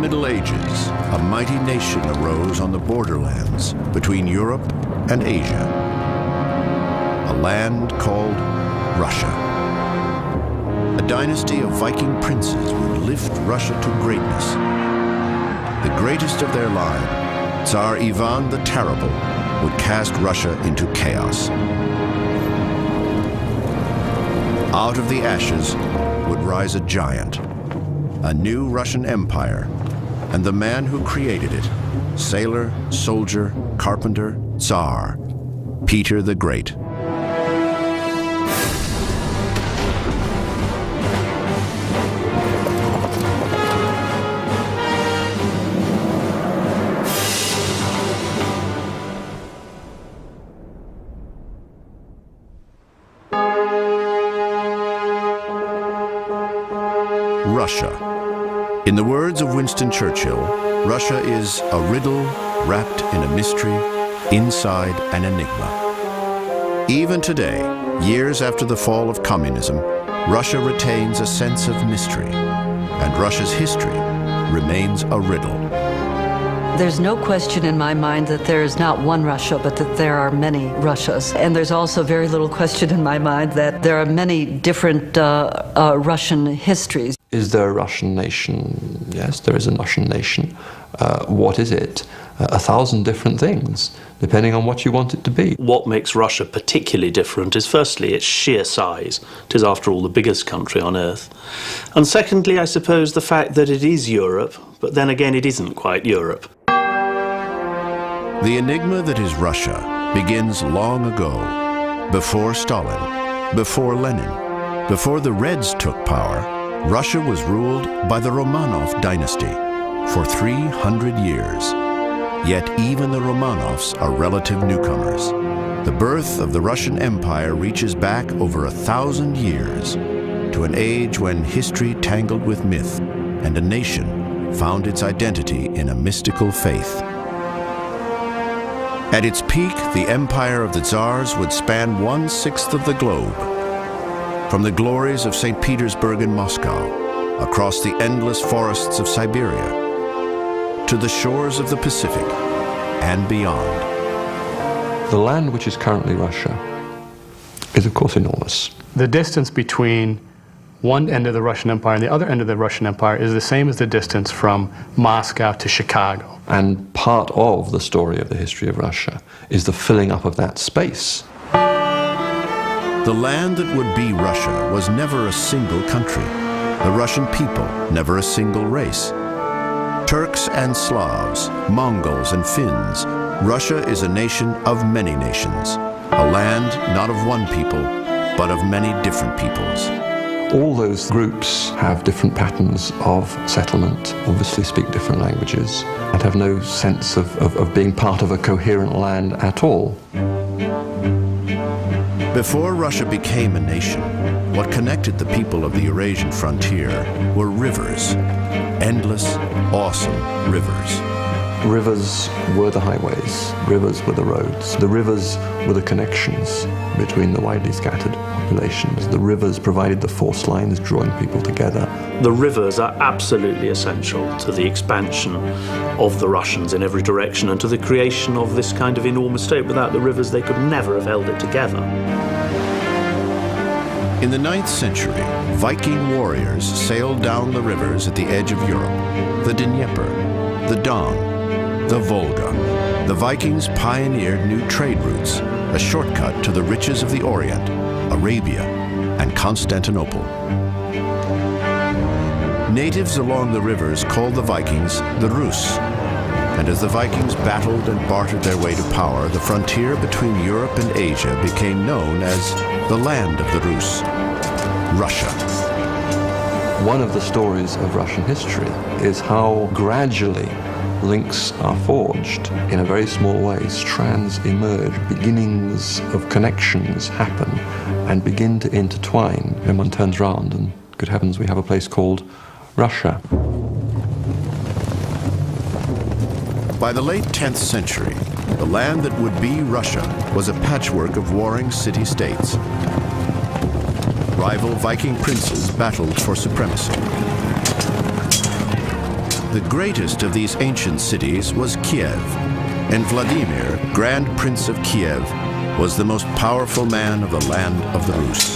Middle Ages, a mighty nation arose on the borderlands between Europe and Asia, a land called Russia. A dynasty of Viking princes would lift Russia to greatness. The greatest of their line, Tsar Ivan the Terrible, would cast Russia into chaos. Out of the ashes would rise a giant, a new Russian empire, and the man who created it, sailor, soldier, carpenter, Tsar, Peter the Great. Russia. In the words of Winston Churchill, Russia is a riddle wrapped in a mystery, inside an enigma. Even today, years after the fall of communism, Russia retains a sense of mystery, and Russia's history remains a riddle. There's no question in my mind that there is not one Russia, but that there are many Russias. And there's also very little question in my mind that there are many different Russian histories. Is there a Russian nation? Yes, there is a Russian nation. What is it? 1,000 different things, depending on what you want it to be. What makes Russia particularly different is firstly its sheer size. It is, after all, the biggest country on earth. And secondly, I suppose, the fact that it is Europe, but then again it isn't quite Europe. The enigma that is Russia begins long ago, before Stalin, before Lenin, before the Reds took power. Russia was ruled by the Romanov dynasty for 300 years. Yet even the Romanovs are relative newcomers. The birth of the Russian Empire reaches back over 1,000 years to an age when history tangled with myth and a nation found its identity in a mystical faith. At its peak, the empire of the Tsars would span 1/6 of the globe. From the glories of St. Petersburg and Moscow, across the endless forests of Siberia, to the shores of the Pacific and beyond. The land which is currently Russia is, of course, enormous. The distance between one end of the Russian Empire and the other end of the Russian Empire is the same as the distance from Moscow to Chicago. And part of the story of the history of Russia is the filling up of that space. The land that would be Russia was never a single country. The Russian people, never a single race. Turks and Slavs, Mongols and Finns, Russia is a nation of many nations, a land not of one people, but of many different peoples. All those groups have different patterns of settlement, obviously speak different languages, and have no sense of being part of a coherent land at all. Before Russia became a nation, what connected the people of the Eurasian frontier were rivers, endless, awesome rivers. Rivers were the highways, rivers were the roads, the rivers were the connections between the widely scattered populations. The rivers provided the force lines drawing people together. The rivers are absolutely essential to the expansion of the Russians in every direction and to the creation of this kind of enormous state. Without the rivers, they could never have held it together. In the 9th century, Viking warriors sailed down the rivers at the edge of Europe, the Dnieper, the Don, the Volga. The Vikings pioneered new trade routes, a shortcut to the riches of the Orient, Arabia, and Constantinople. Natives along the rivers called the Vikings the Russe, and as the Vikings battled and bartered their way to power, the frontier between Europe and Asia became known as the land of the Russe, Russia. One of the stories of Russian history is how gradually links are forged in a very small way. Strands emerge, beginnings of connections happen and begin to intertwine. And one turns around and, good heavens, we have a place called Russia. By the late 10th century, the land that would be Russia was a patchwork of warring city-states. Rival Viking princes battled for supremacy. The greatest of these ancient cities was Kiev, and Vladimir, Grand Prince of Kiev, was the most powerful man of the land of the Rus.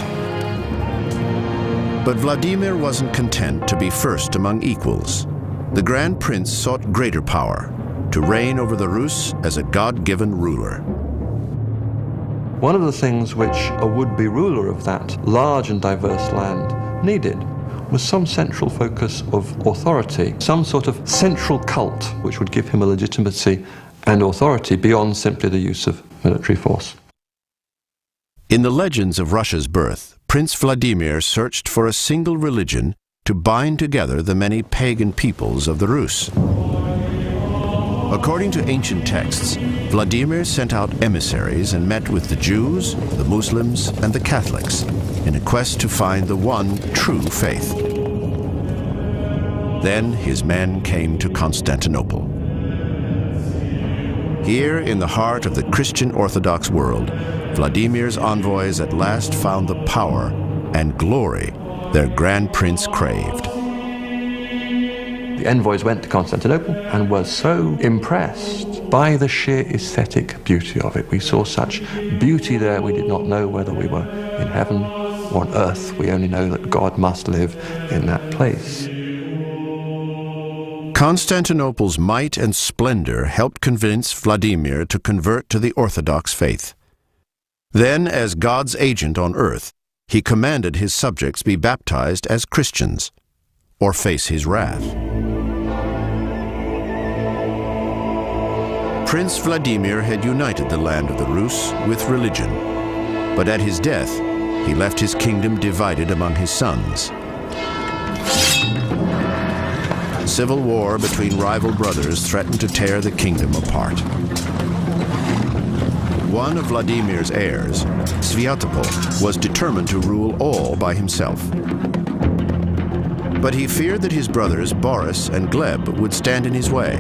But Vladimir wasn't content to be first among equals. The Grand Prince sought greater power, to reign over the Rus as a God-given ruler. One of the things which a would-be ruler of that large and diverse land needed was some central focus of authority, some sort of central cult which would give him a legitimacy and authority beyond simply the use of military force. In the legends of Russia's birth, Prince Vladimir searched for a single religion to bind together the many pagan peoples of the Rus. According to ancient texts, Vladimir sent out emissaries and met with the Jews, the Muslims, and the Catholics in a quest to find the one true faith. Then his men came to Constantinople. Here, in the heart of the Christian Orthodox world, Vladimir's envoys at last found the power and glory their Grand Prince craved. The envoys went to Constantinople and were so impressed by the sheer aesthetic beauty of it. We saw such beauty there, we did not know whether we were in heaven or on earth. We only know that God must live in that place. Constantinople's might and splendor helped convince Vladimir to convert to the Orthodox faith. Then, as God's agent on earth, he commanded his subjects be baptized as Christians, or face his wrath. Prince Vladimir had united the land of the Rus with religion, but at his death, he left his kingdom divided among his sons. Civil war between rival brothers threatened to tear the kingdom apart. One of Vladimir's heirs, Sviatopolk, was determined to rule all by himself. But he feared that his brothers Boris and Gleb would stand in his way.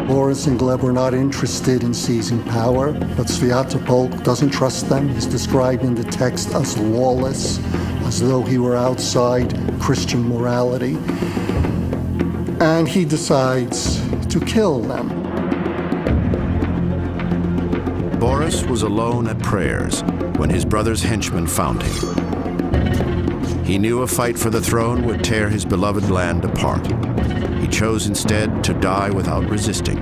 Boris and Gleb were not interested in seizing power, but Sviatopolk doesn't trust them. He's described in the text as lawless, as though he were outside Christian morality. And he decides to kill them. Boris was alone at prayers when his brother's henchmen found him. He knew a fight for the throne would tear his beloved land apart. He chose instead to die without resisting.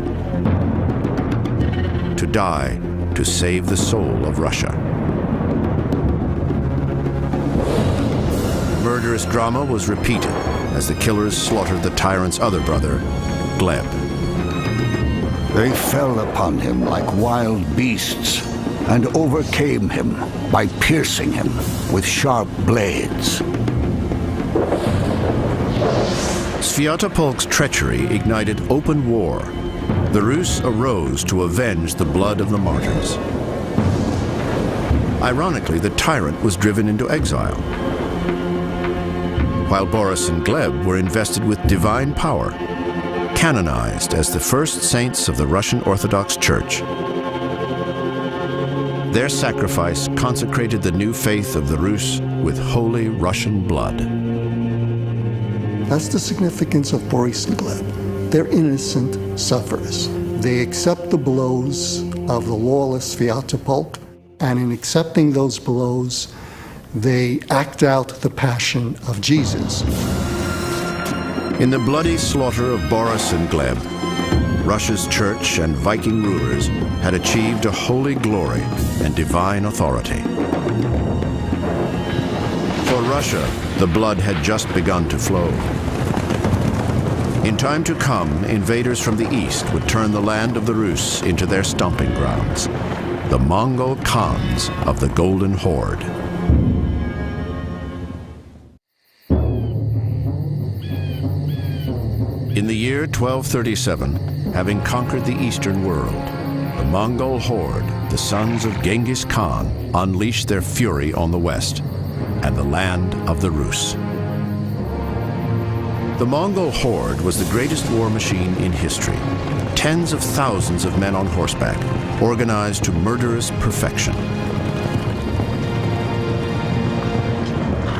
To die to save the soul of Russia. Murderous drama was repeated as the killers slaughtered the tyrant's other brother, Gleb. They fell upon him like wild beasts and overcame him by piercing him with sharp blades. Sviatopolk's treachery ignited open war. The Rus arose to avenge the blood of the martyrs. Ironically, the tyrant was driven into exile, while Boris and Gleb were invested with divine power, canonized as the first saints of the Russian Orthodox Church. Their sacrifice consecrated the new faith of the Rus with holy Russian blood. That's the significance of Boris and Gleb. They're innocent sufferers. They accept the blows of the lawless Sviatopolk, and in accepting those blows, they act out the passion of Jesus. In the bloody slaughter of Boris and Gleb, Russia's church and Viking rulers had achieved a holy glory and divine authority. For Russia, the blood had just begun to flow. In time to come, invaders from the east would turn the land of the Rus into their stomping grounds, the Mongol Khans of the Golden Horde. In the year 1237, having conquered the eastern world, the Mongol horde, the sons of Genghis Khan, unleashed their fury on the west and the land of the Rus. The Mongol horde was the greatest war machine in history. Tens of thousands of men on horseback, organized to murderous perfection.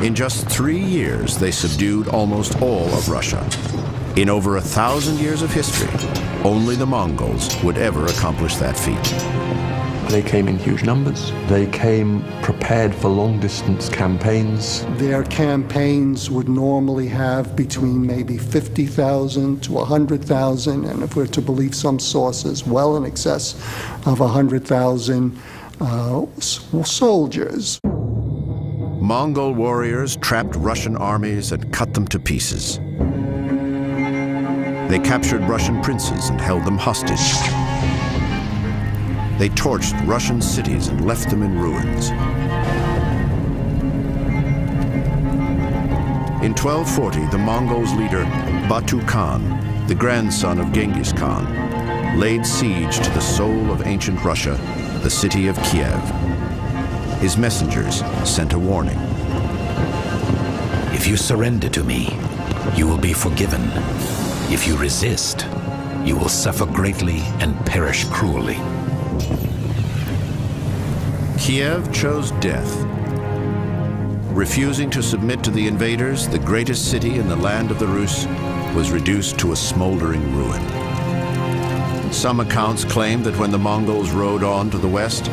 In just 3 years, they subdued almost all of Russia. In over 1,000 years of history, only the Mongols would ever accomplish that feat. They came in huge numbers. They came prepared for long-distance campaigns. Their campaigns would normally have between maybe 50,000 to 100,000, and if we're to believe some sources, well in excess of 100,000 soldiers. Mongol warriors trapped Russian armies and cut them to pieces. They captured Russian princes and held them hostage. They torched Russian cities and left them in ruins. In 1240, the Mongols' leader, Batu Khan, the grandson of Genghis Khan, laid siege to the soul of ancient Russia, the city of Kiev. His messengers sent a warning. If you surrender to me, you will be forgiven. If you resist, you will suffer greatly and perish cruelly. Kiev chose death. Refusing to submit to the invaders, the greatest city in the land of the Rus was reduced to a smoldering ruin. Some accounts claim that when the Mongols rode on to the west,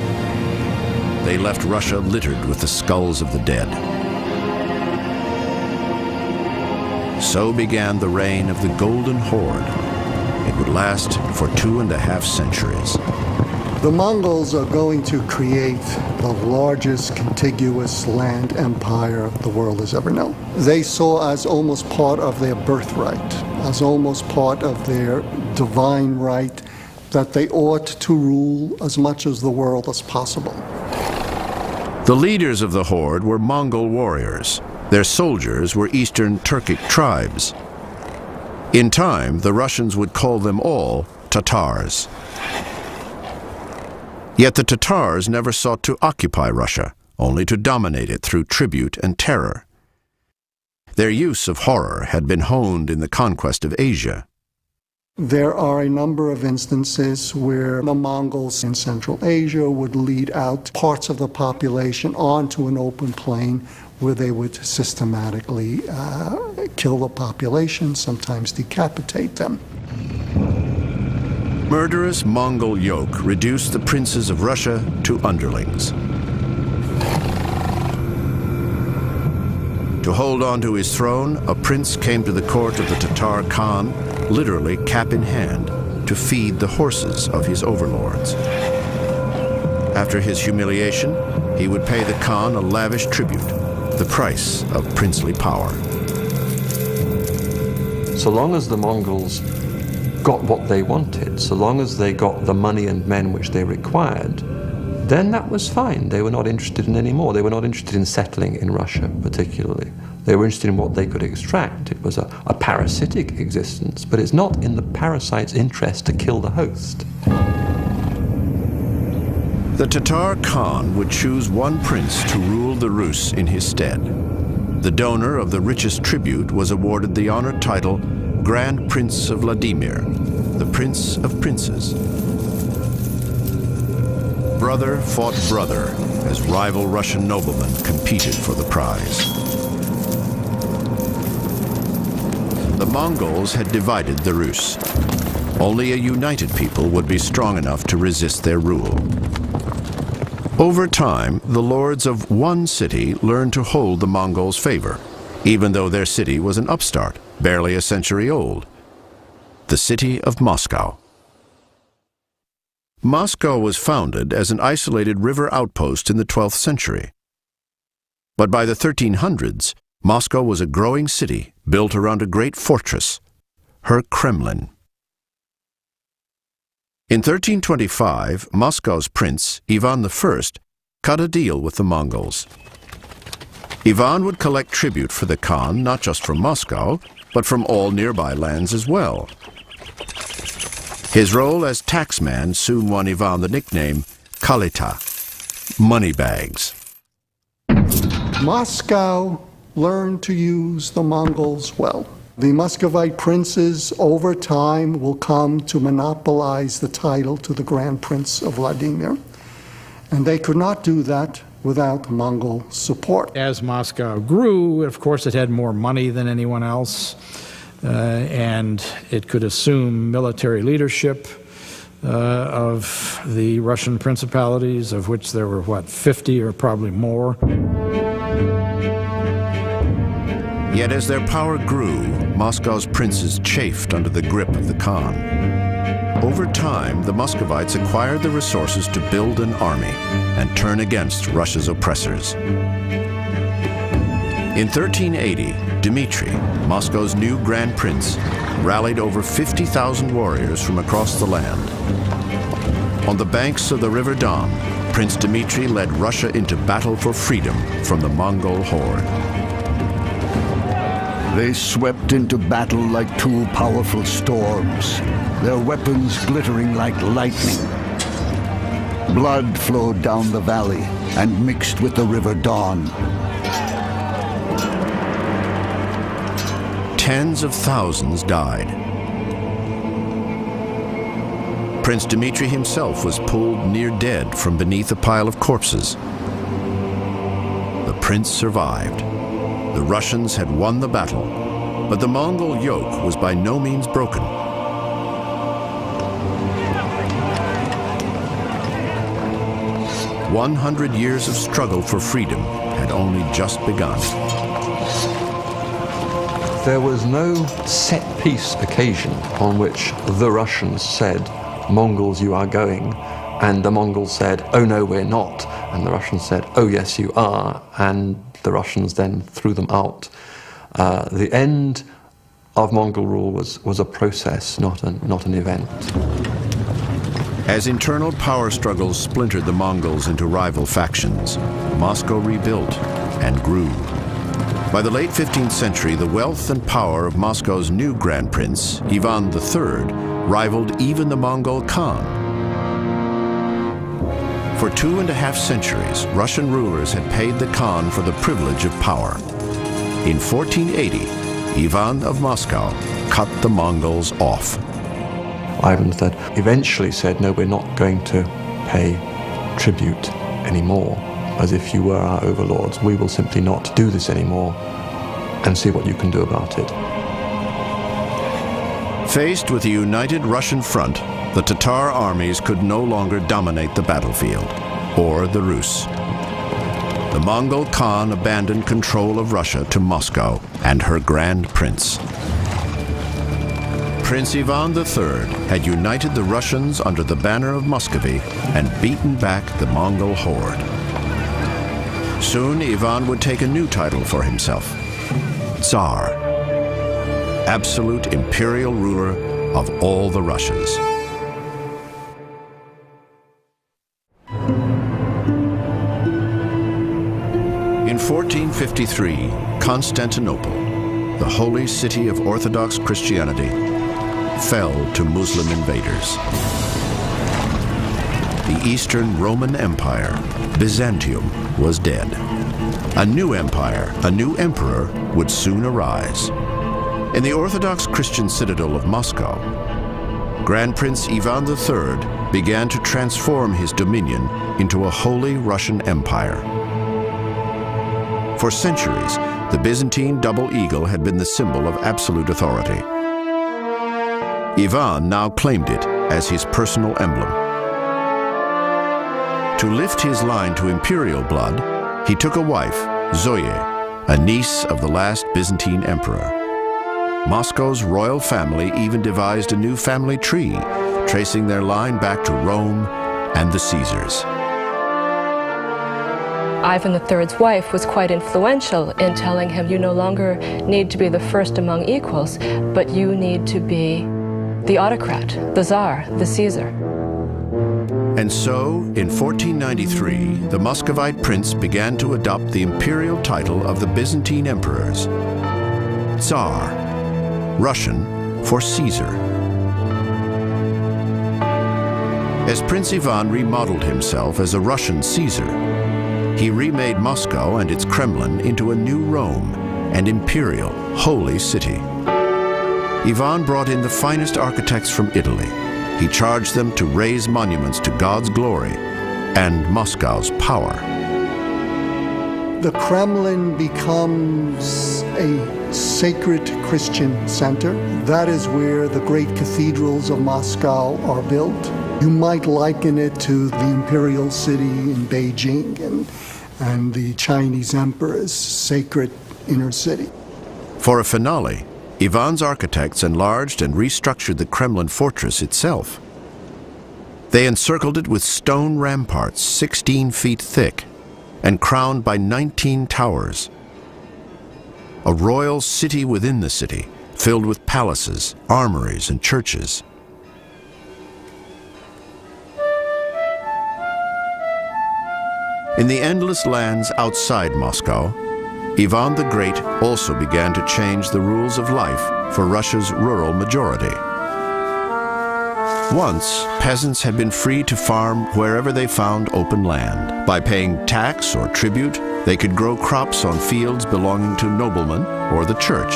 they left Russia littered with the skulls of the dead. So began the reign of the Golden Horde. It would last for 2.5 centuries. The Mongols are going to create the largest contiguous land empire the world has ever known. They saw as almost part of their birthright, as almost part of their divine right, that they ought to rule as much as the world as possible. The leaders of the horde were Mongol warriors. Their soldiers were Eastern Turkic tribes. In time, the Russians would call them all Tatars. Yet the Tatars never sought to occupy Russia, only to dominate it through tribute and terror. Their use of horror had been honed in the conquest of Asia. There are a number of instances where the Mongols in Central Asia would lead out parts of the population onto an open plain where they would systematically kill the population, sometimes decapitate them. Murderous Mongol yoke reduced the princes of Russia to underlings. To hold on to his throne, a prince came to the court of the Tatar Khan, literally cap in hand, to feed the horses of his overlords. After his humiliation, he would pay the Khan a lavish tribute, the price of princely power. So long as the Mongols got what they wanted, so long as they got the money and men which they required, then that was fine. They were not interested in any more. They were not interested in settling in Russia particularly. They were interested in what they could extract. It was a parasitic existence, but it's not in the parasite's interest to kill the host. The Tatar Khan would choose one prince to rule the Rus in his stead. The donor of the richest tribute was awarded the honored title Grand Prince of Vladimir, the Prince of Princes. Brother fought brother as rival Russian noblemen competed for the prize. The Mongols had divided the Rus. Only a united people would be strong enough to resist their rule. Over time, the lords of one city learned to hold the Mongols' favor, even though their city was an upstart, barely a century old. The city of Moscow. Moscow was founded as an isolated river outpost in the 12th century. But by the 1300s, Moscow was a growing city built around a great fortress, her Kremlin. In 1325, Moscow's prince, Ivan I, cut a deal with the Mongols. Ivan would collect tribute for the Khan not just from Moscow, but from all nearby lands as well. His role as taxman soon won Ivan the nickname Kalita, moneybags. Moscow learned to use the Mongols well. The Muscovite princes over time will come to monopolize the title to the Grand Prince of Vladimir, and they could not do that without Mongol support. As Moscow grew, of course, it had more money than anyone else. and it could assume military leadership of the Russian principalities, of which there were, what, 50 or probably more. Yet as their power grew, Moscow's princes chafed under the grip of the Khan. Over time, the Muscovites acquired the resources to build an army and turn against Russia's oppressors. In 1380, Dmitri, Moscow's new Grand Prince, rallied over 50,000 warriors from across the land. On the banks of the River Don, Prince Dmitri led Russia into battle for freedom from the Mongol horde. They swept into battle like two powerful storms, their weapons glittering like lightning. Blood flowed down the valley and mixed with the River Don. Tens of thousands died. Prince Dmitri himself was pulled near dead from beneath a pile of corpses. The prince survived. The Russians had won the battle, but the Mongol yoke was by no means broken. 100 years of struggle for freedom had only just begun. There was no set-piece occasion on which the Russians said, "Mongols, you are going," and the Mongols said, "Oh no, we're not," and the Russians said, "Oh yes, you are," and the Russians then threw them out. The end of Mongol rule was a process, not an event. As internal power struggles splintered the Mongols into rival factions, Moscow rebuilt and grew. By the late 15th century, the wealth and power of Moscow's new Grand Prince, Ivan III, rivaled even the Mongol Khan. For 2.5 centuries, Russian rulers had paid the Khan for the privilege of power. In 1480, Ivan of Moscow cut the Mongols off. Ivan III eventually said, "No, we're not going to pay tribute anymore, as if you were our overlords. We will simply not do this anymore, and see what you can do about it." Faced with a united Russian front, the Tatar armies could no longer dominate the battlefield, or the Rus. The Mongol Khan abandoned control of Russia to Moscow and her Grand Prince. Prince Ivan III had united the Russians under the banner of Muscovy and beaten back the Mongol horde. Soon Ivan would take a new title for himself, Tsar, absolute imperial ruler of all the Russias. In 1453, Constantinople, the holy city of Orthodox Christianity, fell to Muslim invaders. The Eastern Roman Empire, Byzantium, was dead. A new empire, a new emperor, would soon arise. In the Orthodox Christian citadel of Moscow, Grand Prince Ivan III began to transform his dominion into a holy Russian empire. For centuries, the Byzantine double eagle had been the symbol of absolute authority. Ivan now claimed it as his personal emblem. To lift his line to imperial blood, he took a wife, Zoe, a niece of the last Byzantine emperor. Moscow's royal family even devised a new family tree, tracing their line back to Rome and the Caesars. Ivan III's wife was quite influential in telling him, you no longer need to be the first among equals, but you need to be the autocrat, the Tsar, the Caesar. And so, in 1493, the Muscovite prince began to adopt the imperial title of the Byzantine emperors, Tsar, Russian for Caesar. As Prince Ivan remodeled himself as a Russian Caesar, he remade Moscow and its Kremlin into a new Rome, an imperial, holy city. Ivan brought in the finest architects from Italy. He charged them to raise monuments to God's glory and Moscow's power. The Kremlin becomes a sacred Christian center. That is where the great cathedrals of Moscow are built. You might liken it to the imperial city in Beijing and the Chinese emperor's sacred inner city. For a finale, Ivan's architects enlarged and restructured the Kremlin fortress itself. They encircled it with stone ramparts 16 feet thick and crowned by 19 towers. A royal city within the city, filled with palaces, armories, and churches. In the endless lands outside Moscow, Ivan the Great also began to change the rules of life for Russia's rural majority. Once, peasants had been free to farm wherever they found open land. By paying tax or tribute, they could grow crops on fields belonging to noblemen or the church.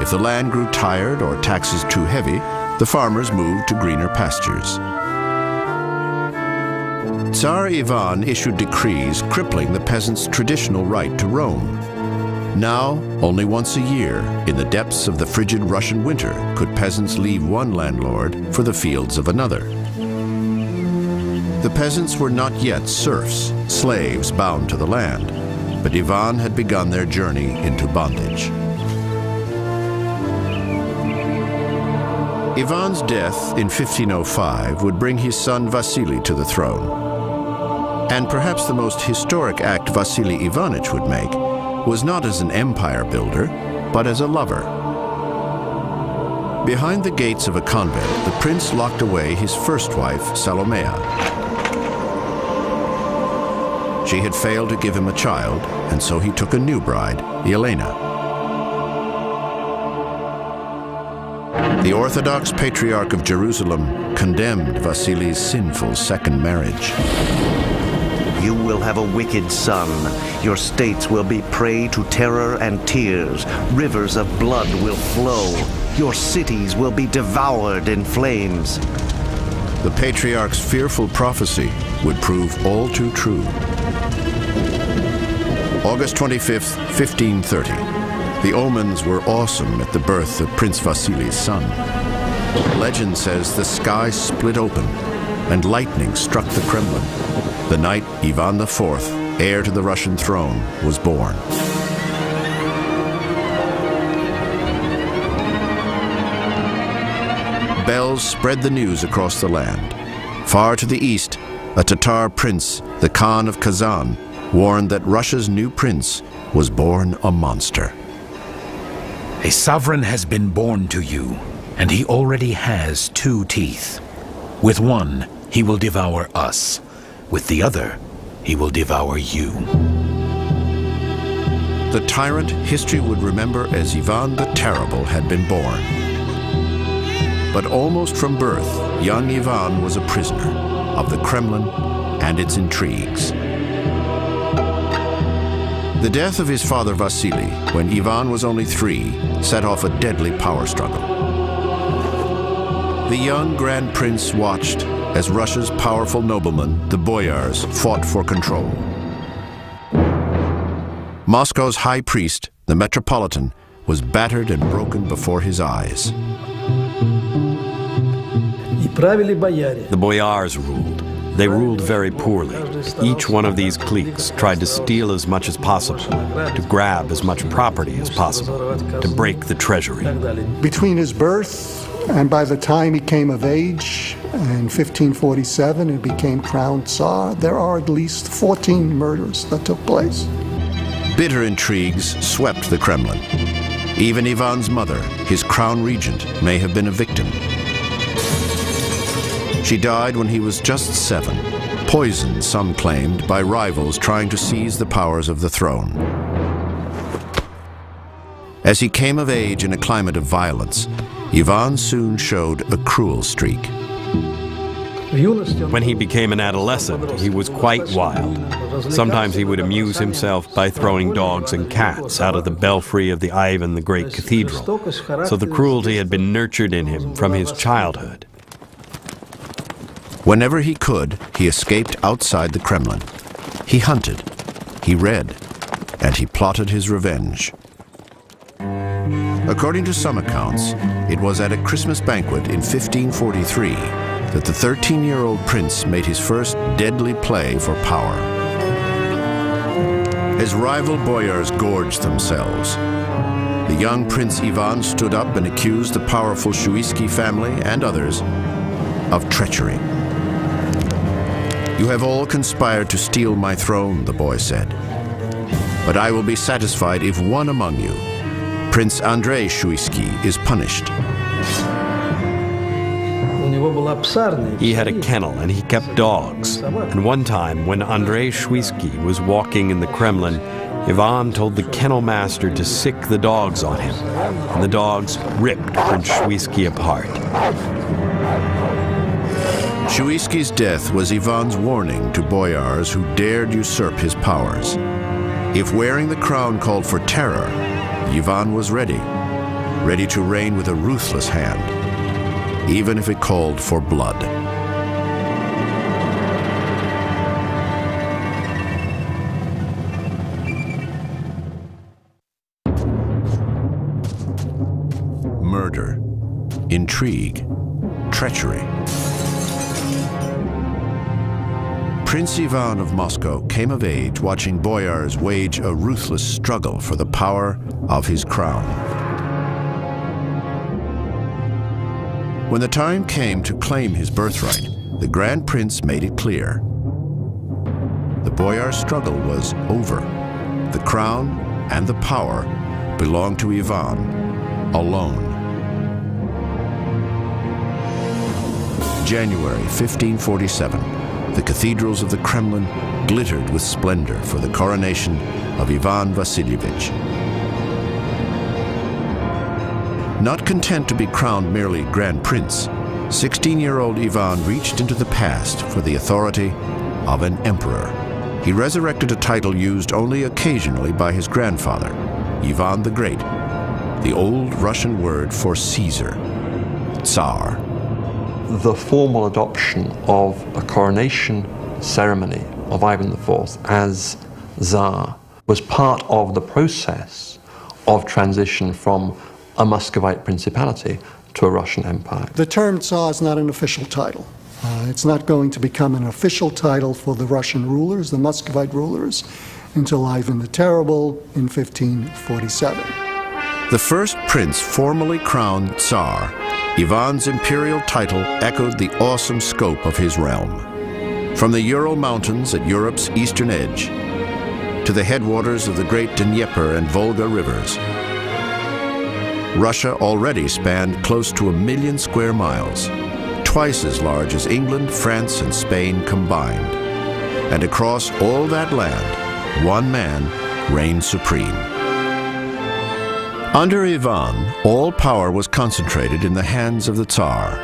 If the land grew tired or taxes too heavy, the farmers moved to greener pastures. Tsar Ivan issued decrees crippling the peasants' traditional right to roam. Now, only once a year, in the depths of the frigid Russian winter, could peasants leave one landlord for the fields of another. The peasants were not yet serfs, slaves bound to the land, but Ivan had begun their journey into bondage. Ivan's death in 1505 would bring his son Vasily to the throne. And perhaps the most historic act Vasily Ivanich would make was not as an empire builder, but as a lover. Behind the gates of a convent, the prince locked away his first wife, Salomea. She had failed to give him a child, and so he took a new bride, Elena. The Orthodox Patriarch of Jerusalem condemned Vasily's sinful second marriage. You will have a wicked son. Your states will be prey to terror and tears. Rivers of blood will flow. Your cities will be devoured in flames. The patriarch's fearful prophecy would prove all too true. August 25th, 1530. The omens were awesome at the birth of Prince Vasily's son. Legend says the sky split open and lightning struck the Kremlin. The night Ivan IV, heir to the Russian throne, was born. Bells spread the news across the land. Far to the east, a Tatar prince, the Khan of Kazan, warned that Russia's new prince was born a monster. A sovereign has been born to you, and he already has 2 teeth. With one, he will devour us. With the other, he will devour you. The tyrant history would remember as Ivan the Terrible had been born. But almost from birth, young Ivan was a prisoner of the Kremlin and its intrigues. The death of his father Vasily, when Ivan was only 3, set off a deadly power struggle. The young Grand Prince watched as Russia's powerful noblemen, the boyars, fought for control. Moscow's high priest, the Metropolitan, was battered and broken before his eyes. The boyars ruled. They ruled very poorly. Each one of these cliques tried to steal as much as possible, to grab as much property as possible, to break the treasury. Between his birth and by the time he came of age in 1547 and became crowned Tsar, there are at least 14 murders that took place. Bitter intrigues swept the Kremlin. Even Ivan's mother, his crown regent, may have been a victim. She died when he was just 7, poisoned, some claimed, by rivals trying to seize the powers of the throne. As he came of age in a climate of violence, Ivan soon showed a cruel streak. When he became an adolescent, he was quite wild. Sometimes he would amuse himself by throwing dogs and cats out of the belfry of the Ivan the Great Cathedral. So the cruelty had been nurtured in him from his childhood. Whenever he could, he escaped outside the Kremlin. He hunted, He read, and he plotted his revenge. According to some accounts, it was at a Christmas banquet in 1543 that the 13-year-old prince made his first deadly play for power. As rival boyars gorged themselves, the young Prince Ivan stood up and accused the powerful Shuisky family and others of treachery. "You have all conspired to steal my throne," the boy said. "But I will be satisfied if one among you, Prince Andrei Shuisky, is punished." He had a kennel and he kept dogs. And one time, when Andrei Shuisky was walking in the Kremlin, Ivan told the kennel master to sick the dogs on him, and the dogs ripped Prince Shuisky apart. Shuisky's death was Ivan's warning to boyars who dared usurp his powers. If wearing the crown called for terror, Ivan was ready to reign with a ruthless hand, even if it called for blood. Murder, intrigue, treachery. Prince Ivan of Moscow came of age watching boyars wage a ruthless struggle for the power of his crown. When the time came to claim his birthright, the Grand Prince made it clear. The boyar's struggle was over. The crown and the power belonged to Ivan alone. January 1547. The cathedrals of the Kremlin glittered with splendor for the coronation of Ivan Vasilievich. Not content to be crowned merely Grand Prince, 16-year-old Ivan reached into the past for the authority of an emperor. He resurrected a title used only occasionally by his grandfather, Ivan the Great, the old Russian word for Caesar, Tsar. The formal adoption of a coronation ceremony of Ivan IV as Tsar was part of the process of transition from a Muscovite principality to a Russian empire. The term Tsar is not an official title. It's not going to become an official title for the Russian rulers, the Muscovite rulers, until Ivan the Terrible in 1547. The first prince formally crowned Tsar, Ivan's imperial title echoed the awesome scope of his realm. From the Ural Mountains at Europe's eastern edge to the headwaters of the great Dnieper and Volga rivers, Russia already spanned close to 1 million square miles, twice as large as England, France, and Spain combined. And across all that land, one man reigned supreme. Under Ivan, all power was concentrated in the hands of the Tsar.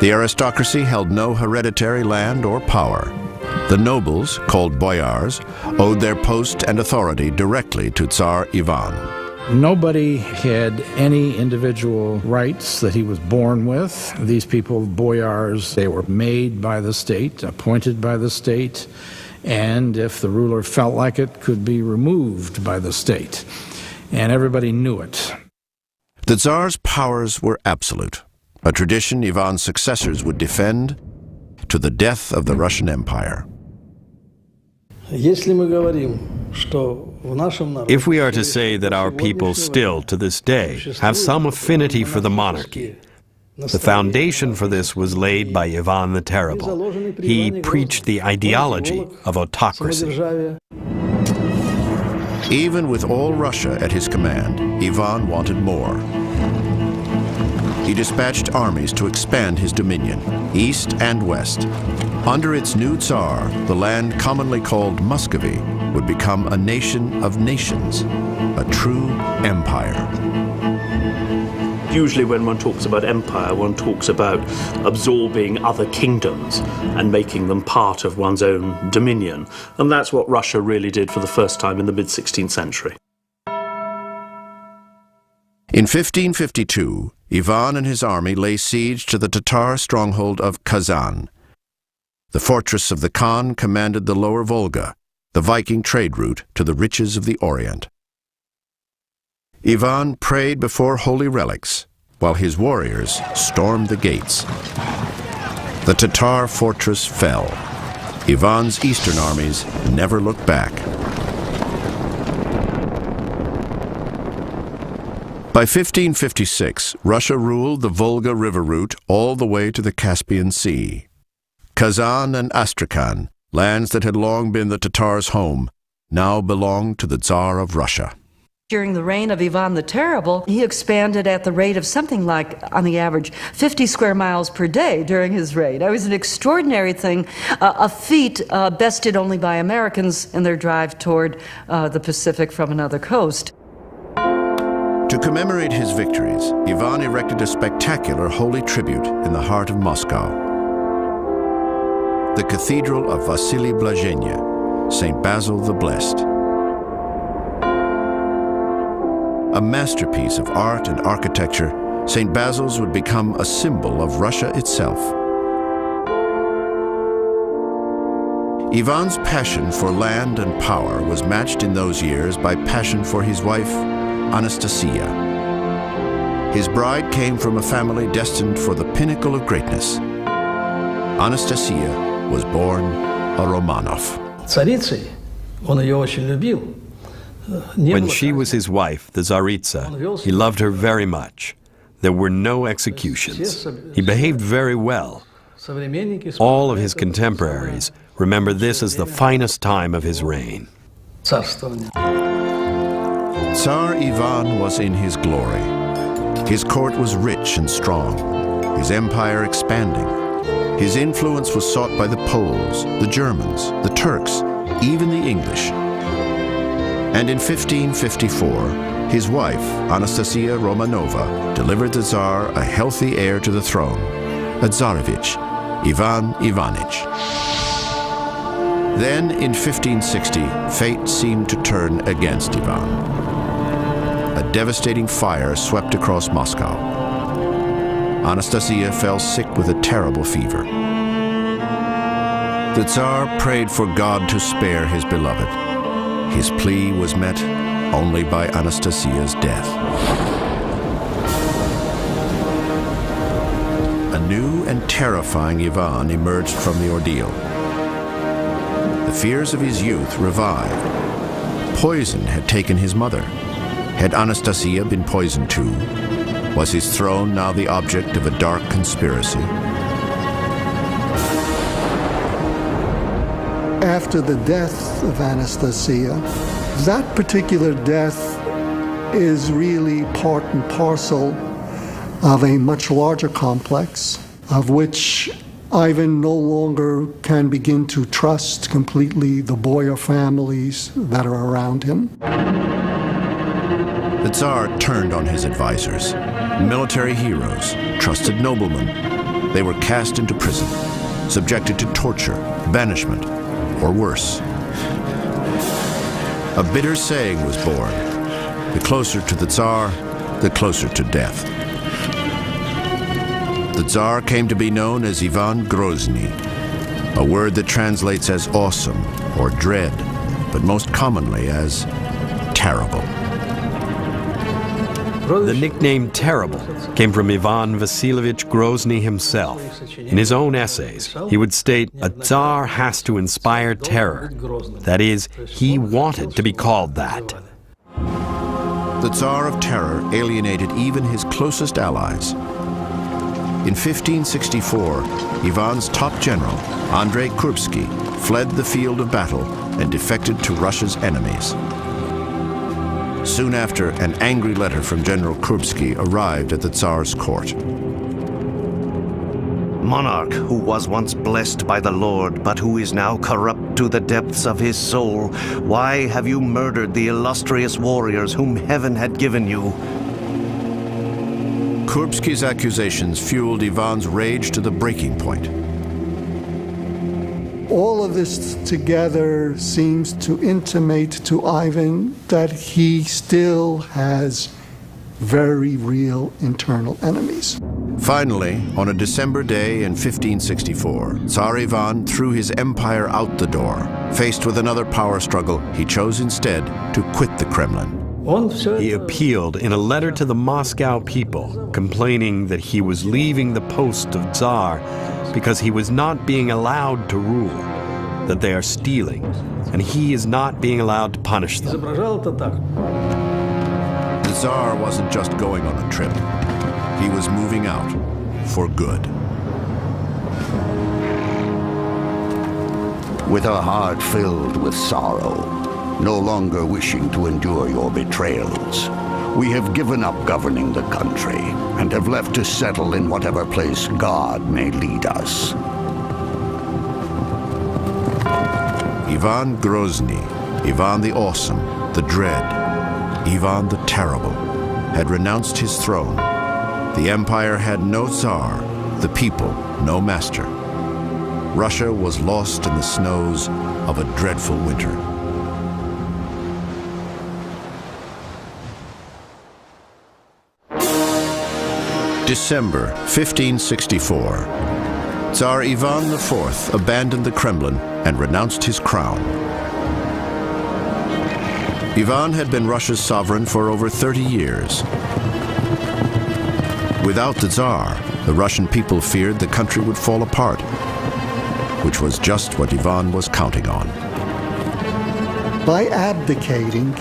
The aristocracy held no hereditary land or power. The nobles, called boyars, owed their post and authority directly to Tsar Ivan. Nobody had any individual rights that he was born with. These people, boyars, they were made by the state, appointed by the state, and if the ruler felt like it, could be removed by the state. And everybody knew it. The Tsar's powers were absolute, a tradition Ivan's successors would defend to the death of the Russian Empire. If we are to say that our people still, to this day, have some affinity for the monarchy, the foundation for this was laid by Ivan the Terrible. He preached the ideology of autocracy. Even with all Russia at his command, Ivan wanted more. He dispatched armies to expand his dominion, east and west. Under its new Tsar, the land commonly called Muscovy would become a nation of nations, a true empire. Usually when one talks about empire, one talks about absorbing other kingdoms and making them part of one's own dominion. And that's what Russia really did for the first time in the mid-16th century. In 1552, Ivan and his army lay siege to the Tatar stronghold of Kazan. The fortress of the Khan commanded the lower Volga, the Viking trade route to the riches of the Orient. Ivan prayed before holy relics, while his warriors stormed the gates. The Tatar fortress fell. Ivan's eastern armies never looked back. By 1556, Russia ruled the Volga River route all the way to the Caspian Sea. Kazan and Astrakhan, lands that had long been the Tatars' home, now belonged to the Tsar of Russia. During the reign of Ivan the Terrible, he expanded at the rate of something like, on the average, 50 square miles per day during his reign. It was an extraordinary thing, a feat bested only by Americans in their drive toward the Pacific from another coast. To commemorate his victories, Ivan erected a spectacular holy tribute in the heart of Moscow. The Cathedral of Vasily Blazhenia, St. Basil the Blessed. A masterpiece of art and architecture, St. Basil's would become a symbol of Russia itself. Ivan's passion for land and power was matched in those years by passion for his wife, Anastasia. His bride came from a family destined for the pinnacle of greatness. Anastasia was born a Romanov. Царицей, он ее очень любил. When she was his wife, the Tsaritsa, he loved her very much. There were no executions. He behaved very well. All of his contemporaries remember this as the finest time of his reign. Tsar Ivan was in his glory. His court was rich and strong, his empire expanding. His influence was sought by the Poles, the Germans, the Turks, even the English. And in 1554, his wife, Anastasia Romanova, delivered the Tsar a healthy heir to the throne, a Tsarevich, Ivan Ivanich. Then, in 1560, fate seemed to turn against Ivan. A devastating fire swept across Moscow. Anastasia fell sick with a terrible fever. The Tsar prayed for God to spare his beloved. His plea was met only by Anastasia's death. A new and terrifying Ivan emerged from the ordeal. The fears of his youth revived. Poison had taken his mother. Had Anastasia been poisoned too? Was his throne now the object of a dark conspiracy? After the death of Anastasia, that particular death is really part and parcel of a much larger complex, of which Ivan no longer can begin to trust completely the boyar families that are around him. The Tsar turned on his advisors, military heroes, trusted noblemen. They were cast into prison, subjected to torture, banishment, or worse. A bitter saying was born: the closer to the Tsar, the closer to death. The Tsar came to be known as Ivan Grozny, a word that translates as awesome or dread, but most commonly as terrible. The nickname Terrible came from Ivan Vasilievich Grozny himself. In his own essays, he would state, a Tsar has to inspire terror. That is, he wanted to be called that. The Tsar of Terror alienated even his closest allies. In 1564, Ivan's top general, Andrei Kurbsky, fled the field of battle and defected to Russia's enemies. Soon after, an angry letter from General Kurbsky arrived at the Tsar's court. Monarch who was once blessed by the Lord, but who is now corrupt to the depths of his soul, why have you murdered the illustrious warriors whom heaven had given you? Kurbsky's accusations fueled Ivan's rage to the breaking point. All of this together seems to intimate to Ivan that he still has very real internal enemies. Finally, on a December day in 1564, Tsar Ivan threw his empire out the door. Faced with another power struggle, he chose instead to quit the Kremlin. He appealed in a letter to the Moscow people, complaining that he was leaving the post of Tsar because he was not being allowed to rule, that they are stealing, and he is not being allowed to punish them. The Tsar wasn't just going on a trip. He was moving out for good. With a heart filled with sorrow, no longer wishing to endure your betrayals, we have given up governing the country and have left to settle in whatever place God may lead us. Ivan Grozny, Ivan the Awesome, the Dread, Ivan the Terrible, had renounced his throne. The empire had no Tsar, the people no master. Russia was lost in the snows of a dreadful winter. December 1564. Tsar Ivan IV abandoned the Kremlin and renounced his crown. Ivan had been Russia's sovereign for over 30 years. Without the Tsar, the Russian people feared the country would fall apart, which was just what Ivan was counting on. By abdicating,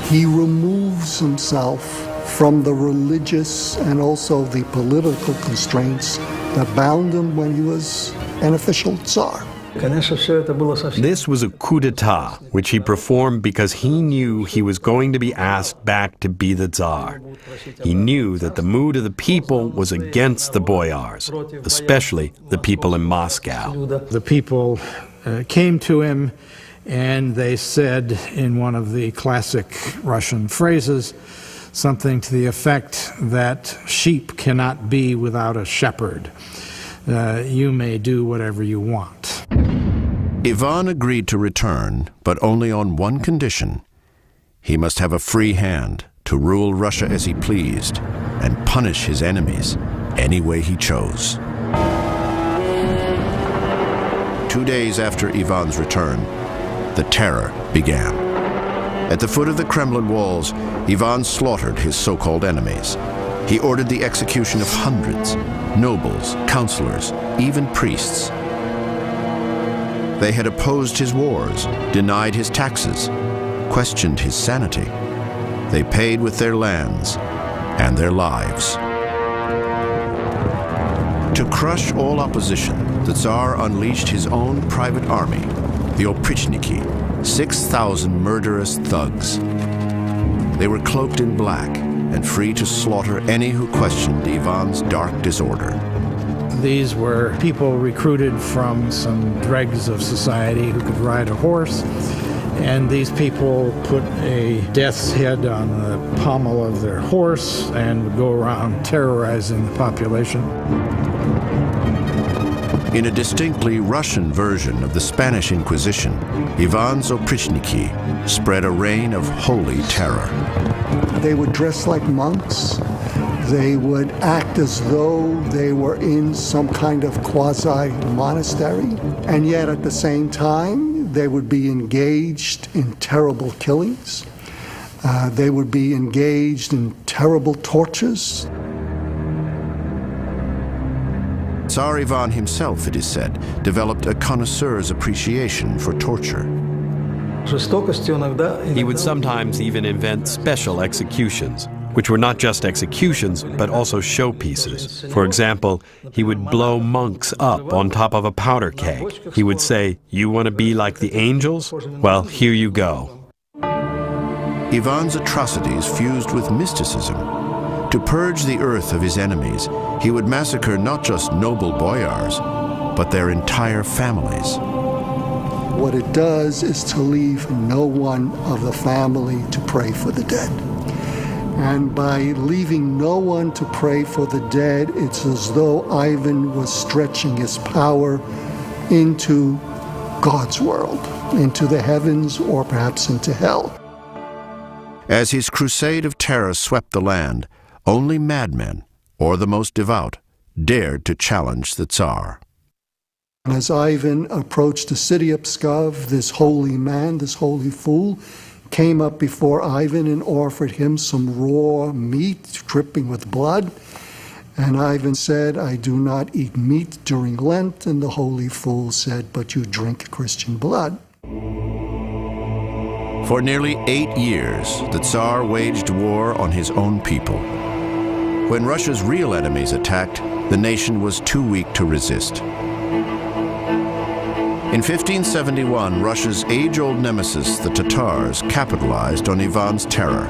he removes himself from the religious and also the political constraints that bound him when he was an official Tsar. This was a coup d'etat, which he performed because he knew he was going to be asked back to be the Tsar. He knew that the mood of the people was against the boyars, especially the people in Moscow. The people came to him and they said in one of the classic Russian phrases, something to the effect that sheep cannot be without a shepherd. You may do whatever you want. Ivan agreed to return, but only on one condition. He must have a free hand to rule Russia as he pleased and punish his enemies any way he chose. 2 days after Ivan's return, the terror began. At the foot of the Kremlin walls, Ivan slaughtered his so-called enemies. He ordered the execution of hundreds, nobles, counselors, even priests. They had opposed his wars, denied his taxes, questioned his sanity. They paid with their lands and their lives. To crush all opposition, the Tsar unleashed his own private army, the Oprichniki, 6,000 murderous thugs. They were cloaked in black and free to slaughter any who questioned Ivan's dark disorder. These were people recruited from some dregs of society who could ride a horse, and these people put a death's head on the pommel of their horse and would go around terrorizing the population. In a distinctly Russian version of the Spanish Inquisition, Ivan's Oprichniki spread a reign of holy terror. They would dress like monks. They would act as though they were in some kind of quasi-monastery. And yet at the same time, they would be engaged in terrible killings. They would be engaged in terrible tortures. Tsar Ivan himself, it is said, developed a connoisseur's appreciation for torture. He would sometimes even invent special executions, which were not just executions, but also showpieces. For example, he would blow monks up on top of a powder keg. He would say, "You want to be like the angels? Well, here you go." Ivan's atrocities fused with mysticism. To purge the earth of his enemies, he would massacre not just noble boyars, but their entire families. What it does is to leave no one of the family to pray for the dead. And by leaving no one to pray for the dead, it's as though Ivan was stretching his power into God's world, into the heavens, or perhaps into hell. As his crusade of terror swept the land, only madmen, or the most devout, dared to challenge the Tsar. As Ivan approached the city of Pskov, this holy man, this holy fool, came up before Ivan and offered him some raw meat dripping with blood. And Ivan said, "I do not eat meat during Lent." And the holy fool said, "But you drink Christian blood." For nearly 8 years, the Tsar waged war on his own people. When Russia's real enemies attacked, the nation was too weak to resist. In 1571, Russia's age-old nemesis, the Tatars, capitalized on Ivan's terror.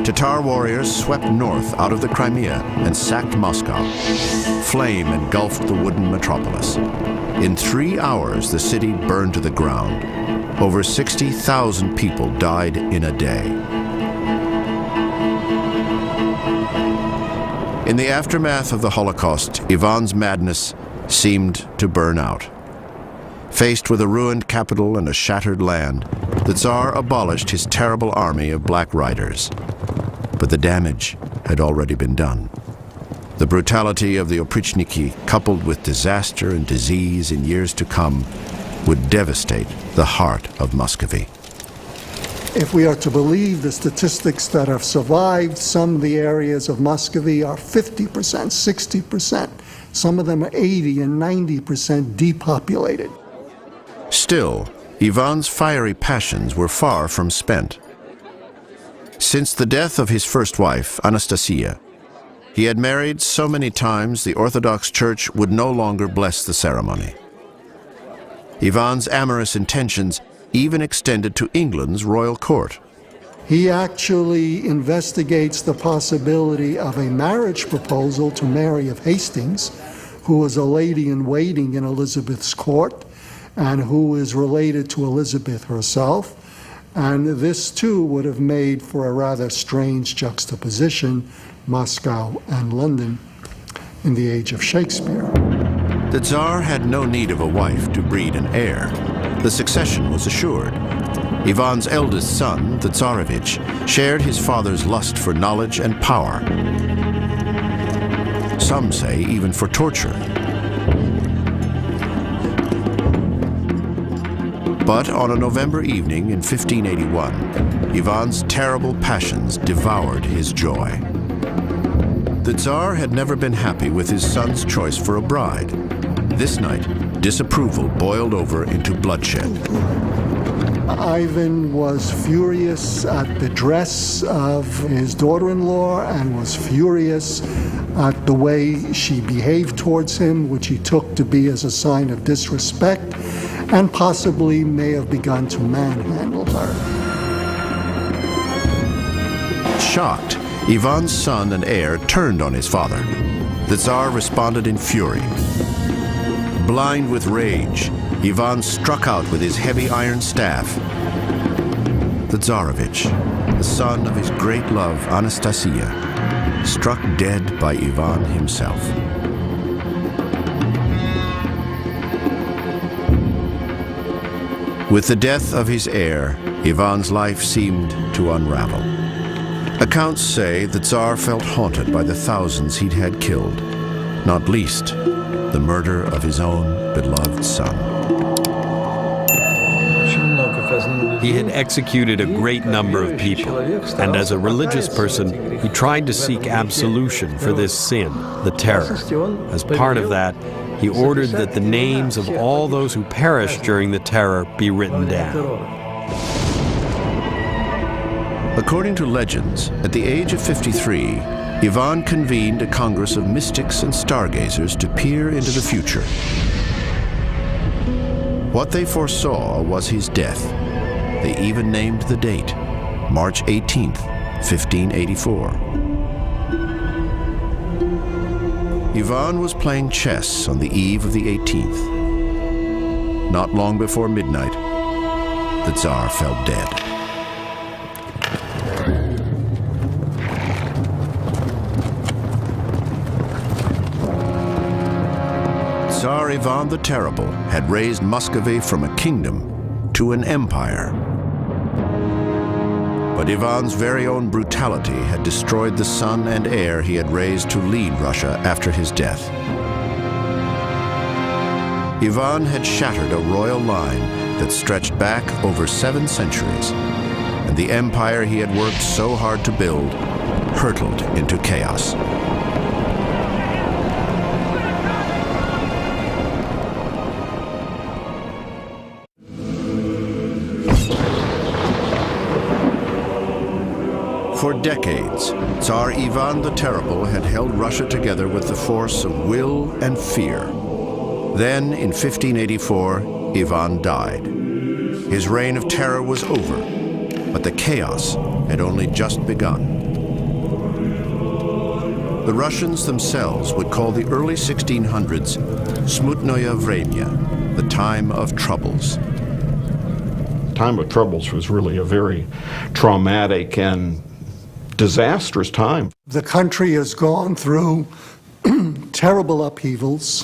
Tatar warriors swept north out of the Crimea and sacked Moscow. Flame engulfed the wooden metropolis. In 3 hours, the city burned to the ground. Over 60,000 people died in a day. In the aftermath of the Holocaust, Ivan's madness seemed to burn out. Faced with a ruined capital and a shattered land, the Tsar abolished his terrible army of Black Riders. But the damage had already been done. The brutality of the Oprichniki, coupled with disaster and disease in years to come, would devastate the heart of Muscovy. If we are to believe the statistics that have survived, some of the areas of Muscovy are 50%, 60%. Some of them are 80 and 90% depopulated. Still, Ivan's fiery passions were far from spent. Since the death of his first wife, Anastasia, he had married so many times the Orthodox Church would no longer bless the ceremony. Ivan's amorous intentions even extended to England's royal court. He actually investigates the possibility of a marriage proposal to Mary of Hastings, who was a lady-in-waiting in Elizabeth's court, and who is related to Elizabeth herself. And this too would have made for a rather strange juxtaposition, Moscow and London, in the age of Shakespeare. The Tsar had no need of a wife to breed an heir. The succession was assured. Ivan's eldest son, the Tsarevich, shared his father's lust for knowledge and power. Some say even for torture. But on a November evening in 1581, Ivan's terrible passions devoured his joy. The Tsar had never been happy with his son's choice for a bride. This night, disapproval boiled over into bloodshed. Ivan was furious at the dress of his daughter-in-law and was furious at the way she behaved towards him, which he took to be as a sign of disrespect, and possibly may have begun to manhandle her. Shocked, Ivan's son and heir turned on his father. The Tsar responded in fury. Blind with rage, Ivan struck out with his heavy iron staff. The Tsarevich, the son of his great love, Anastasia, struck dead by Ivan himself. With the death of his heir, Ivan's life seemed to unravel. Accounts say the Tsar felt haunted by the thousands he'd had killed, not least the murder of his own beloved son. He had executed a great number of people, and as a religious person, he tried to seek absolution for this sin, the terror. As part of that, he ordered that the names of all those who perished during the terror be written down. According to legends, at the age of 53, Ivan convened a congress of mystics and stargazers to peer into the future. What they foresaw was his death. They even named the date, March 18th, 1584. Ivan was playing chess on the eve of the 18th. Not long before midnight, the Tsar fell dead. Tsar Ivan the Terrible had raised Muscovy from a kingdom to an empire. But Ivan's very own brutality had destroyed the son and heir he had raised to lead Russia after his death. Ivan had shattered a royal line that stretched back over 7 centuries, and the empire he had worked so hard to build hurtled into chaos. For decades, Tsar Ivan the Terrible had held Russia together with the force of will and fear. Then, in 1584, Ivan died. His reign of terror was over, but the chaos had only just begun. The Russians themselves would call the early 1600s Smutnoye Vremya, the time of troubles. Time of troubles was really a very traumatic and disastrous time. The country has gone through terrible upheavals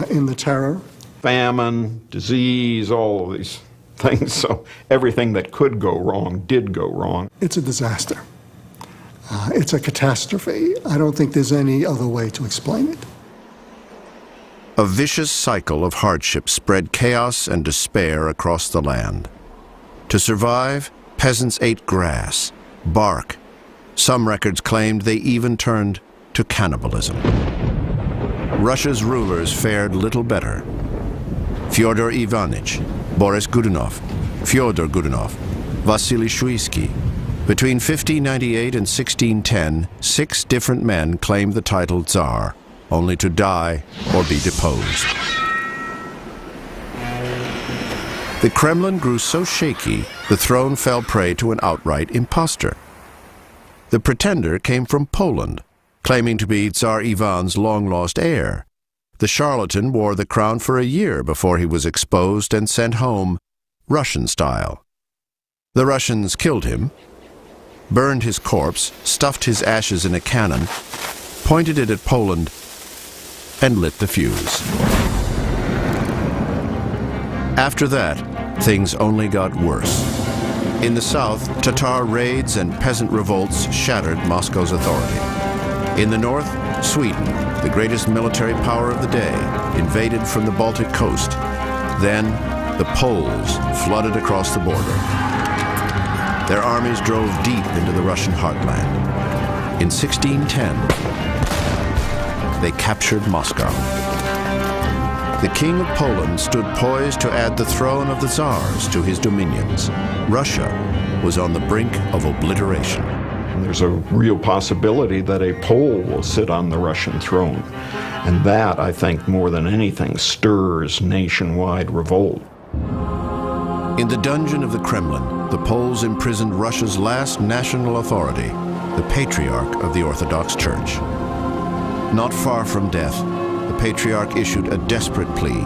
in the terror. Famine, disease, all of these things. So everything that could go wrong did go wrong. It's a disaster. It's a catastrophe. I don't think there's any other way to explain it. A vicious cycle of hardship spread chaos and despair across the land. To survive, peasants ate grass, bark. Some records claimed they even turned to cannibalism. Russia's rulers fared little better. Fyodor Ivanich, Boris Godunov, Fyodor Godunov, Vasily Shuisky. Between 1598 and 1610, 6 different men claimed the title Tsar, only to die or be deposed. The Kremlin grew so shaky, the throne fell prey to an outright impostor. The pretender came from Poland, claiming to be Tsar Ivan's long-lost heir. The charlatan wore the crown for a year before he was exposed and sent home, Russian style. The Russians killed him, burned his corpse, stuffed his ashes in a cannon, pointed it at Poland, and lit the fuse. After that, things only got worse. In the south, Tatar raids and peasant revolts shattered Moscow's authority. In the north, Sweden, the greatest military power of the day, invaded from the Baltic coast. Then, the Poles flooded across the border. Their armies drove deep into the Russian heartland. In 1610, they captured Moscow. The King of Poland stood poised to add the throne of the Tsars to his dominions. Russia was on the brink of obliteration. There's a real possibility that a Pole will sit on the Russian throne. And that, I think, more than anything, stirs nationwide revolt. In the dungeon of the Kremlin, the Poles imprisoned Russia's last national authority, the Patriarch of the Orthodox Church. Not far from death, the Patriarch issued a desperate plea.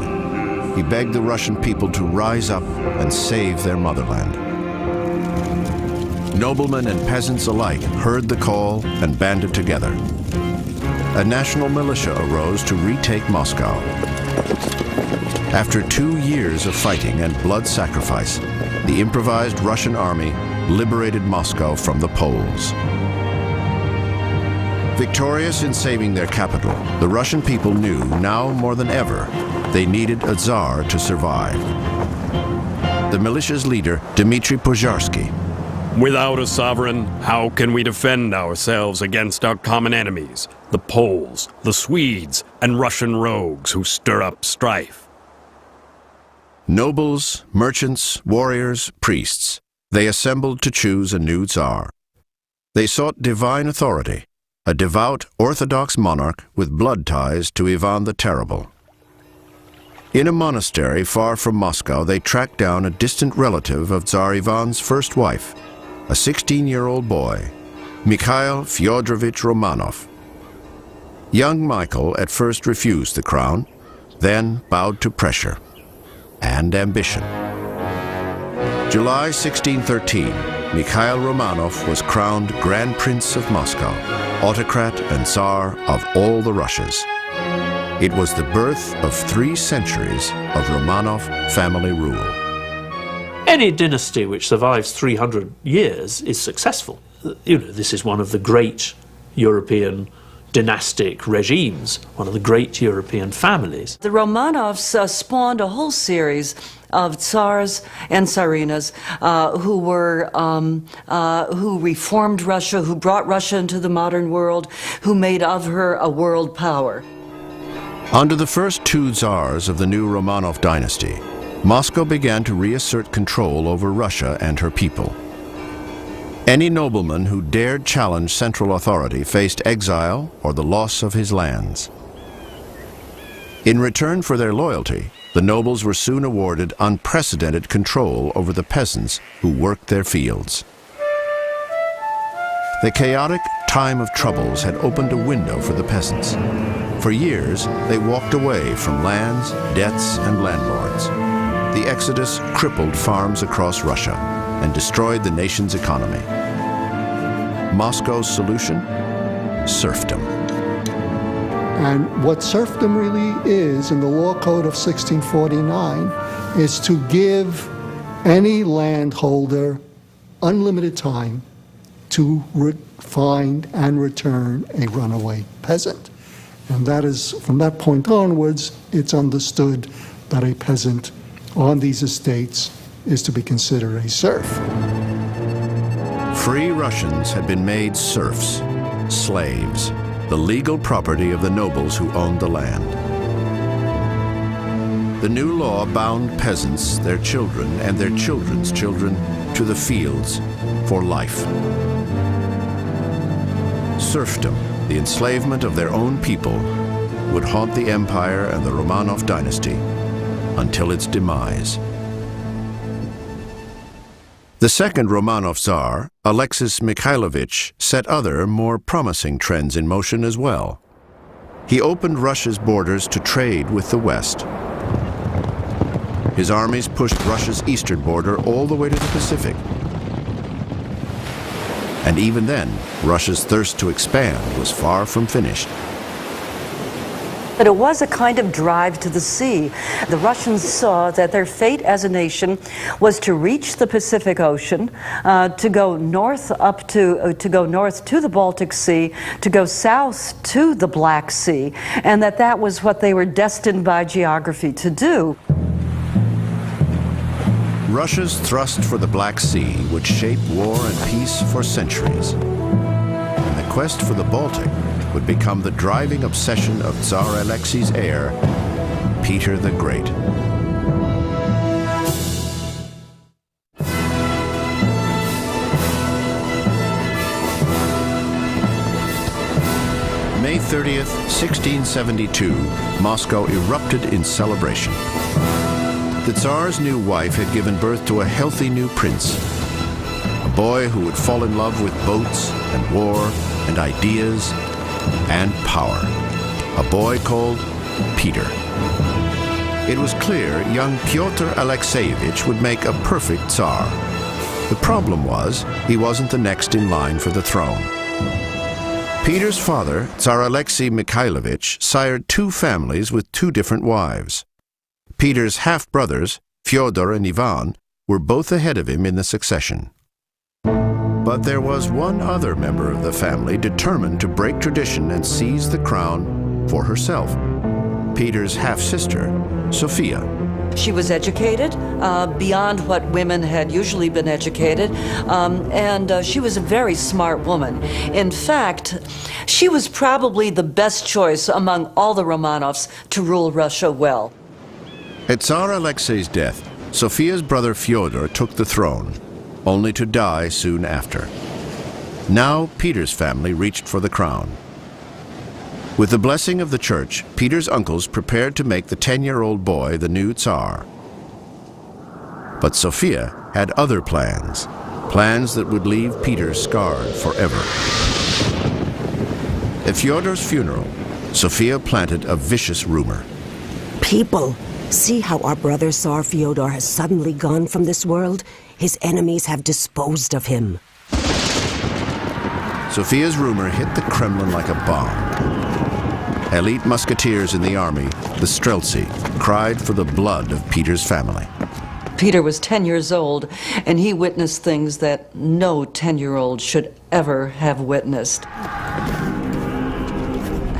He begged the Russian people to rise up and save their motherland. Noblemen and peasants alike heard the call and banded together. A national militia arose to retake Moscow. After 2 years of fighting and blood sacrifice, the improvised Russian army liberated Moscow from the Poles. Victorious in saving their capital, the Russian people knew, now more than ever, they needed a Tsar to survive. The militia's leader, Dmitry Pozharsky. Without a sovereign, how can we defend ourselves against our common enemies, the Poles, the Swedes, and Russian rogues who stir up strife? Nobles, merchants, warriors, priests, they assembled to choose a new Tsar. They sought divine authority, a devout Orthodox monarch with blood ties to Ivan the Terrible. In a monastery far from Moscow, they tracked down a distant relative of Tsar Ivan's first wife, a 16-year-old boy, Mikhail Fyodorovich Romanov. Young Michael at first refused the crown, then bowed to pressure and ambition. July 1613, Mikhail Romanov was crowned Grand Prince of Moscow, autocrat and Tsar of all the Russias. It was the birth of 3 centuries of Romanov family rule. Any dynasty which survives 300 years is successful. You know, this is one of the great European dynastic regimes, one of the great European families. The Romanovs spawned a whole series of Tsars and Tsarinas who reformed Russia, who brought Russia into the modern world, who made of her a world power. Under the first two Tsars of the new Romanov dynasty, Moscow began to reassert control over Russia and her people. Any nobleman who dared challenge central authority faced exile or the loss of his lands. In return for their loyalty, the nobles were soon awarded unprecedented control over the peasants who worked their fields. The chaotic time of troubles had opened a window for the peasants. For years, they walked away from lands, debts, and landlords. The exodus crippled farms across Russia and destroyed the nation's economy. Moscow's solution? Serfdom. And what serfdom really is in the law code of 1649 is to give any landholder unlimited time to find and return a runaway peasant. And that is, from that point onwards, it's understood that a peasant on these estates is to be considered a serf. Free Russians had been made serfs, slaves, the legal property of the nobles who owned the land. The new law bound peasants, their children, and their children's children to the fields for life. Serfdom, the enslavement of their own people, would haunt the empire and the Romanov dynasty until its demise. The second Romanov Tsar, Alexis Mikhailovich, set other, more promising trends in motion as well. He opened Russia's borders to trade with the West. His armies pushed Russia's eastern border all the way to the Pacific. And even then, Russia's thirst to expand was far from finished. But it was a kind of drive to the sea. The Russians saw that their fate as a nation was to reach the Pacific Ocean, to go north to the Baltic Sea, to go south to the Black Sea, and that was what they were destined by geography to do. Russia's thrust for the Black Sea would shape war and peace for centuries. And the quest for the Baltic would become the driving obsession of Tsar Alexei's heir, Peter the Great. May 30th, 1672, Moscow erupted in celebration. The Tsar's new wife had given birth to a healthy new prince, a boy who would fall in love with boats and war and ideas and power, a boy called Peter. It was clear young Pyotr Alexeyevich would make a perfect Tsar. The problem was, he wasn't the next in line for the throne. Peter's father, Tsar Alexei Mikhailovich, sired two families with two different wives. Peter's half-brothers, Fyodor and Ivan, were both ahead of him in the succession. But there was one other member of the family determined to break tradition and seize the crown for herself. Peter's half-sister, Sophia. She was educated beyond what women had usually been educated, and she was a very smart woman. In fact, she was probably the best choice among all the Romanovs to rule Russia well. At Tsar Alexei's death, Sophia's brother Fyodor took the throne, only to die soon after. Now Peter's family reached for the crown. With the blessing of the church, Peter's uncles prepared to make the 10-year-old boy the new Tsar. But Sophia had other plans, plans that would leave Peter scarred forever. At Fyodor's funeral, Sophia planted a vicious rumor. People, see how our brother Tsar Fyodor has suddenly gone from this world? His enemies have disposed of him. Sophia's rumor hit the Kremlin like a bomb. Elite musketeers in the army, the Streltsy, cried for the blood of Peter's family. Peter was 10 years old, and he witnessed things that no 10-year-old should ever have witnessed.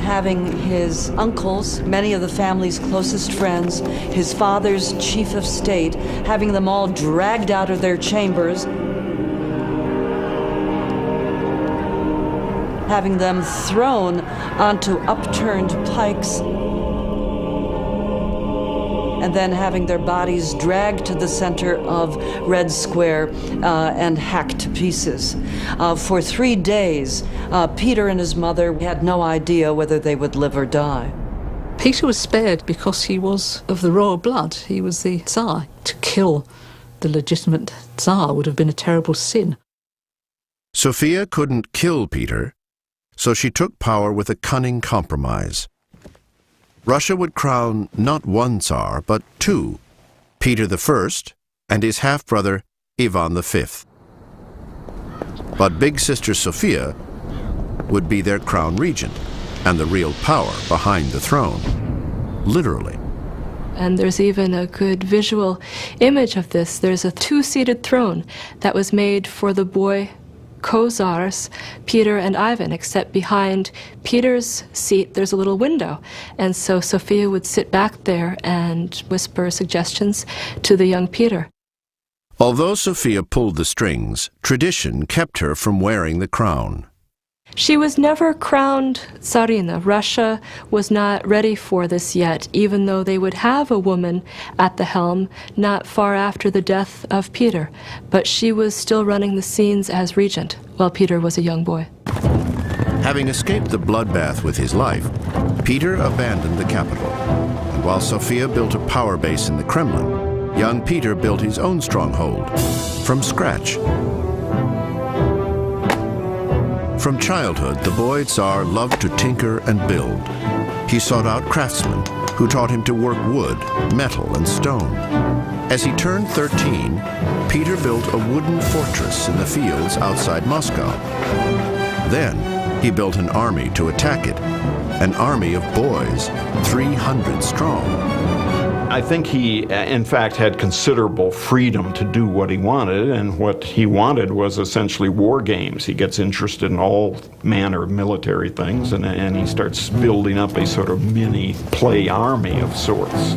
Having his uncles, many of the family's closest friends, his father's chief of state, having them all dragged out of their chambers, having them thrown onto upturned pikes, and then having their bodies dragged to the center of Red Square and hacked to pieces. For 3 days, Peter and his mother had no idea whether they would live or die. Peter was spared because he was of the royal blood. He was the Tsar. To kill the legitimate Tsar would have been a terrible sin. Sophia couldn't kill Peter, so she took power with a cunning compromise. Russia would crown not one Tsar, but 2, Peter I and his half-brother Ivan V. But big sister Sophia would be their crown regent and the real power behind the throne, literally. And there's even a good visual image of this. There's a 2-seated throne that was made for the boy co-Tsars, Peter and Ivan, except behind Peter's seat there's a little window. And so Sophia would sit back there and whisper suggestions to the young Peter. Although Sophia pulled the strings, tradition kept her from wearing the crown. She was never crowned Tsarina. Russia was not ready for this yet, even though they would have a woman at the helm not far after the death of Peter. But she was still running the scenes as regent while Peter was a young boy. Having escaped the bloodbath with his life, Peter abandoned the capital. And while Sophia built a power base in the Kremlin, young Peter built his own stronghold from scratch. From childhood, the boy Tsar loved to tinker and build. He sought out craftsmen who taught him to work wood, metal, and stone. As he turned 13, Peter built a wooden fortress in the fields outside Moscow. Then he built an army to attack it, an army of boys, 300 strong. I think he, in fact, had considerable freedom to do what he wanted, and what he wanted was essentially war games. He gets interested in all manner of military things, and he starts building up a sort of mini play army of sorts.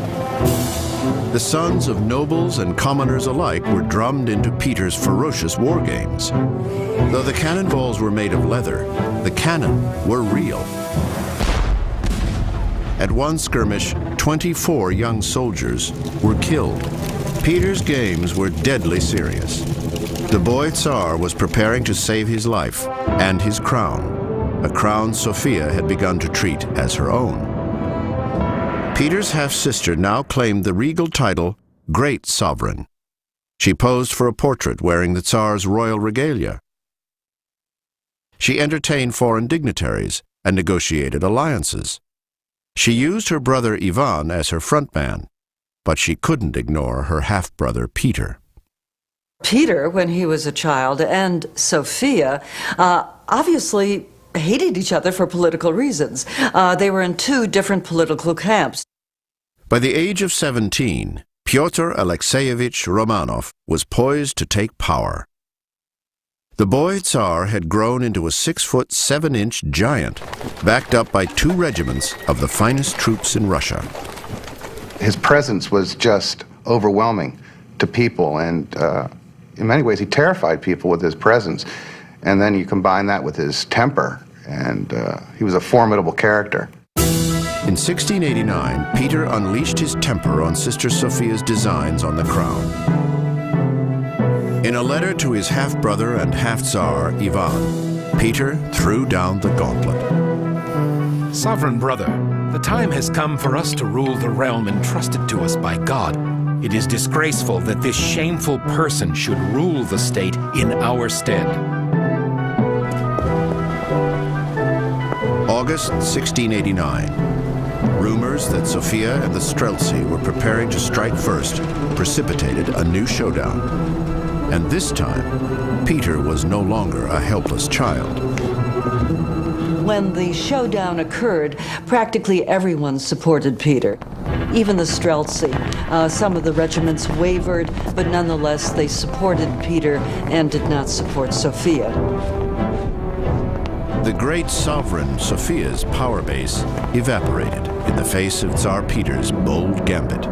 The sons of nobles and commoners alike were drummed into Peter's ferocious war games. Though the cannonballs were made of leather, the cannon were real. At one skirmish, 24 young soldiers were killed. Peter's games were deadly serious. The boy Tsar was preparing to save his life and his crown, a crown Sophia had begun to treat as her own. Peter's half-sister now claimed the regal title, Great Sovereign. She posed for a portrait wearing the Tsar's royal regalia. She entertained foreign dignitaries and negotiated alliances. She used her brother Ivan as her frontman, but she couldn't ignore her half-brother Peter. Peter, when he was a child, and Sophia, obviously hated each other for political reasons. They were in 2 different political camps. By the age of 17, Pyotr Alexeyevich Romanov was poised to take power. The boy Tsar had grown into a 6-foot 7-inch giant, backed up by 2 regiments of the finest troops in Russia. His presence was just overwhelming to people, and in many ways he terrified people with his presence. And then you combine that with his temper, and he was a formidable character. In 1689, Peter unleashed his temper on Sister Sophia's designs on the crown. In a letter to his half-brother and half-Tsar, Ivan, Peter threw down the gauntlet. Sovereign brother, the time has come for us to rule the realm entrusted to us by God. It is disgraceful that this shameful person should rule the state in our stead. August 1689. Rumors that Sophia and the Streltsy were preparing to strike first precipitated a new showdown. And this time, Peter was no longer a helpless child. when the showdown occurred, practically everyone supported Peter, even the Streltsy. Some of the regiments wavered, but nonetheless they supported Peter and did not support Sophia. The great sovereign Sophia's power base evaporated in the face of Tsar Peter's bold gambit.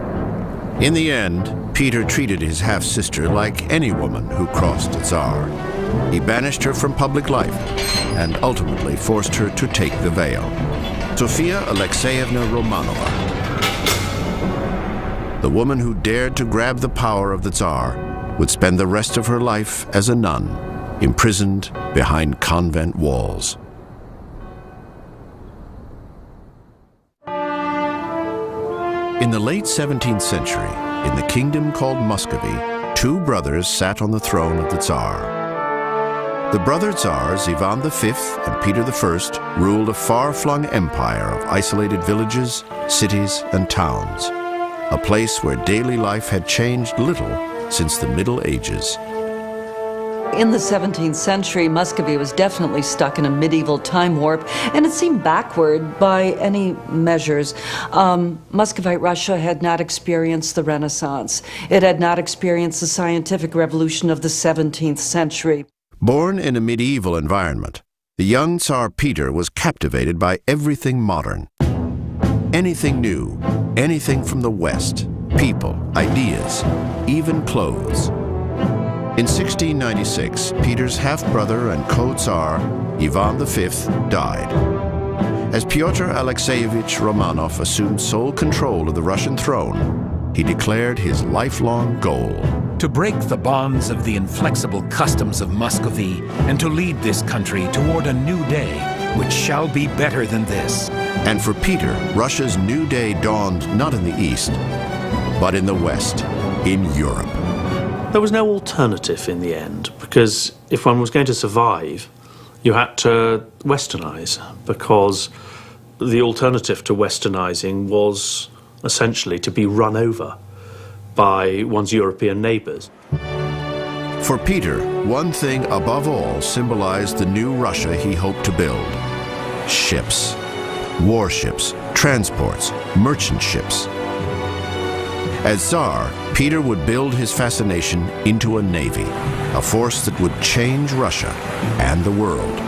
In the end, Peter treated his half-sister like any woman who crossed a Tsar. He banished her from public life and ultimately forced her to take the veil. Sofia Alexeyevna Romanova, the woman who dared to grab the power of the Tsar, would spend the rest of her life as a nun, imprisoned behind convent walls. In the late 17th century, in the kingdom called Muscovy, two brothers sat on the throne of the Tsar. The brother Tsars, Ivan V and Peter I, ruled a far-flung empire of isolated villages, cities, and towns, a place where daily life had changed little since the Middle Ages. In the 17th century, Muscovy was definitely stuck in a medieval time warp, and it seemed backward by any measures. Muscovite Russia had not experienced the Renaissance. It had not experienced the scientific revolution of the 17th century. Born in a medieval environment, the young Tsar Peter was captivated by everything modern. Anything new, anything from the West, people, ideas, even clothes. In 1696, Peter's half-brother and co-Tsar, Ivan V, died. As Pyotr Alexeyevich Romanov assumed sole control of the Russian throne, he declared his lifelong goal: to break the bonds of the inflexible customs of Muscovy and to lead this country toward a new day, which shall be better than this. And for Peter, Russia's new day dawned not in the East, but in the West, in Europe. There was no alternative in the end, because if one was going to survive, you had to westernize, because the alternative to westernizing was essentially to be run over by one's European neighbors. For Peter, one thing above all symbolized the new Russia he hoped to build: ships, warships, transports, merchant ships. As Tsar, Peter would build his fascination into a navy, a force that would change Russia and the world.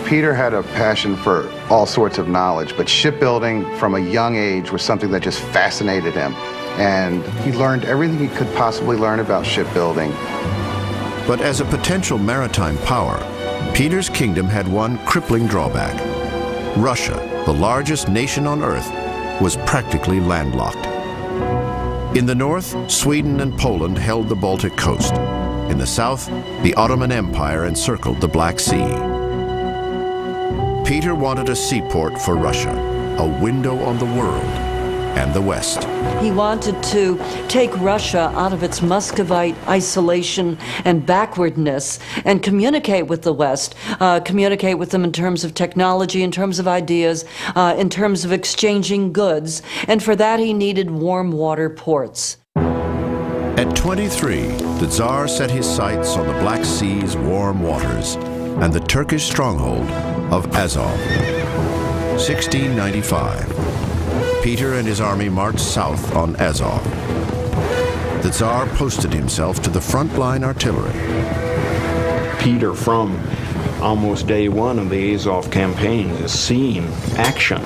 Peter had a passion for all sorts of knowledge, but shipbuilding from a young age was something that just fascinated him. And he learned everything he could possibly learn about shipbuilding. But as a potential maritime power, Peter's kingdom had one crippling drawback. Russia, the largest nation on Earth, was practically landlocked. In the north, Sweden and Poland held the Baltic coast. In the south, the Ottoman Empire encircled the Black Sea. Peter wanted a seaport for Russia, a window on the world and the West. He wanted to take Russia out of its Muscovite isolation and backwardness and communicate with the West, communicate with them in terms of technology, in terms of ideas, in terms of exchanging goods. And for that, he needed warm water ports. At 23, the Tsar set his sights on the Black Sea's warm waters and the Turkish stronghold of Azov. 1695. Peter and his army marched south on Azov. The Tsar posted himself to the front-line artillery. Peter, from almost day one of the Azov campaign, is seeing action.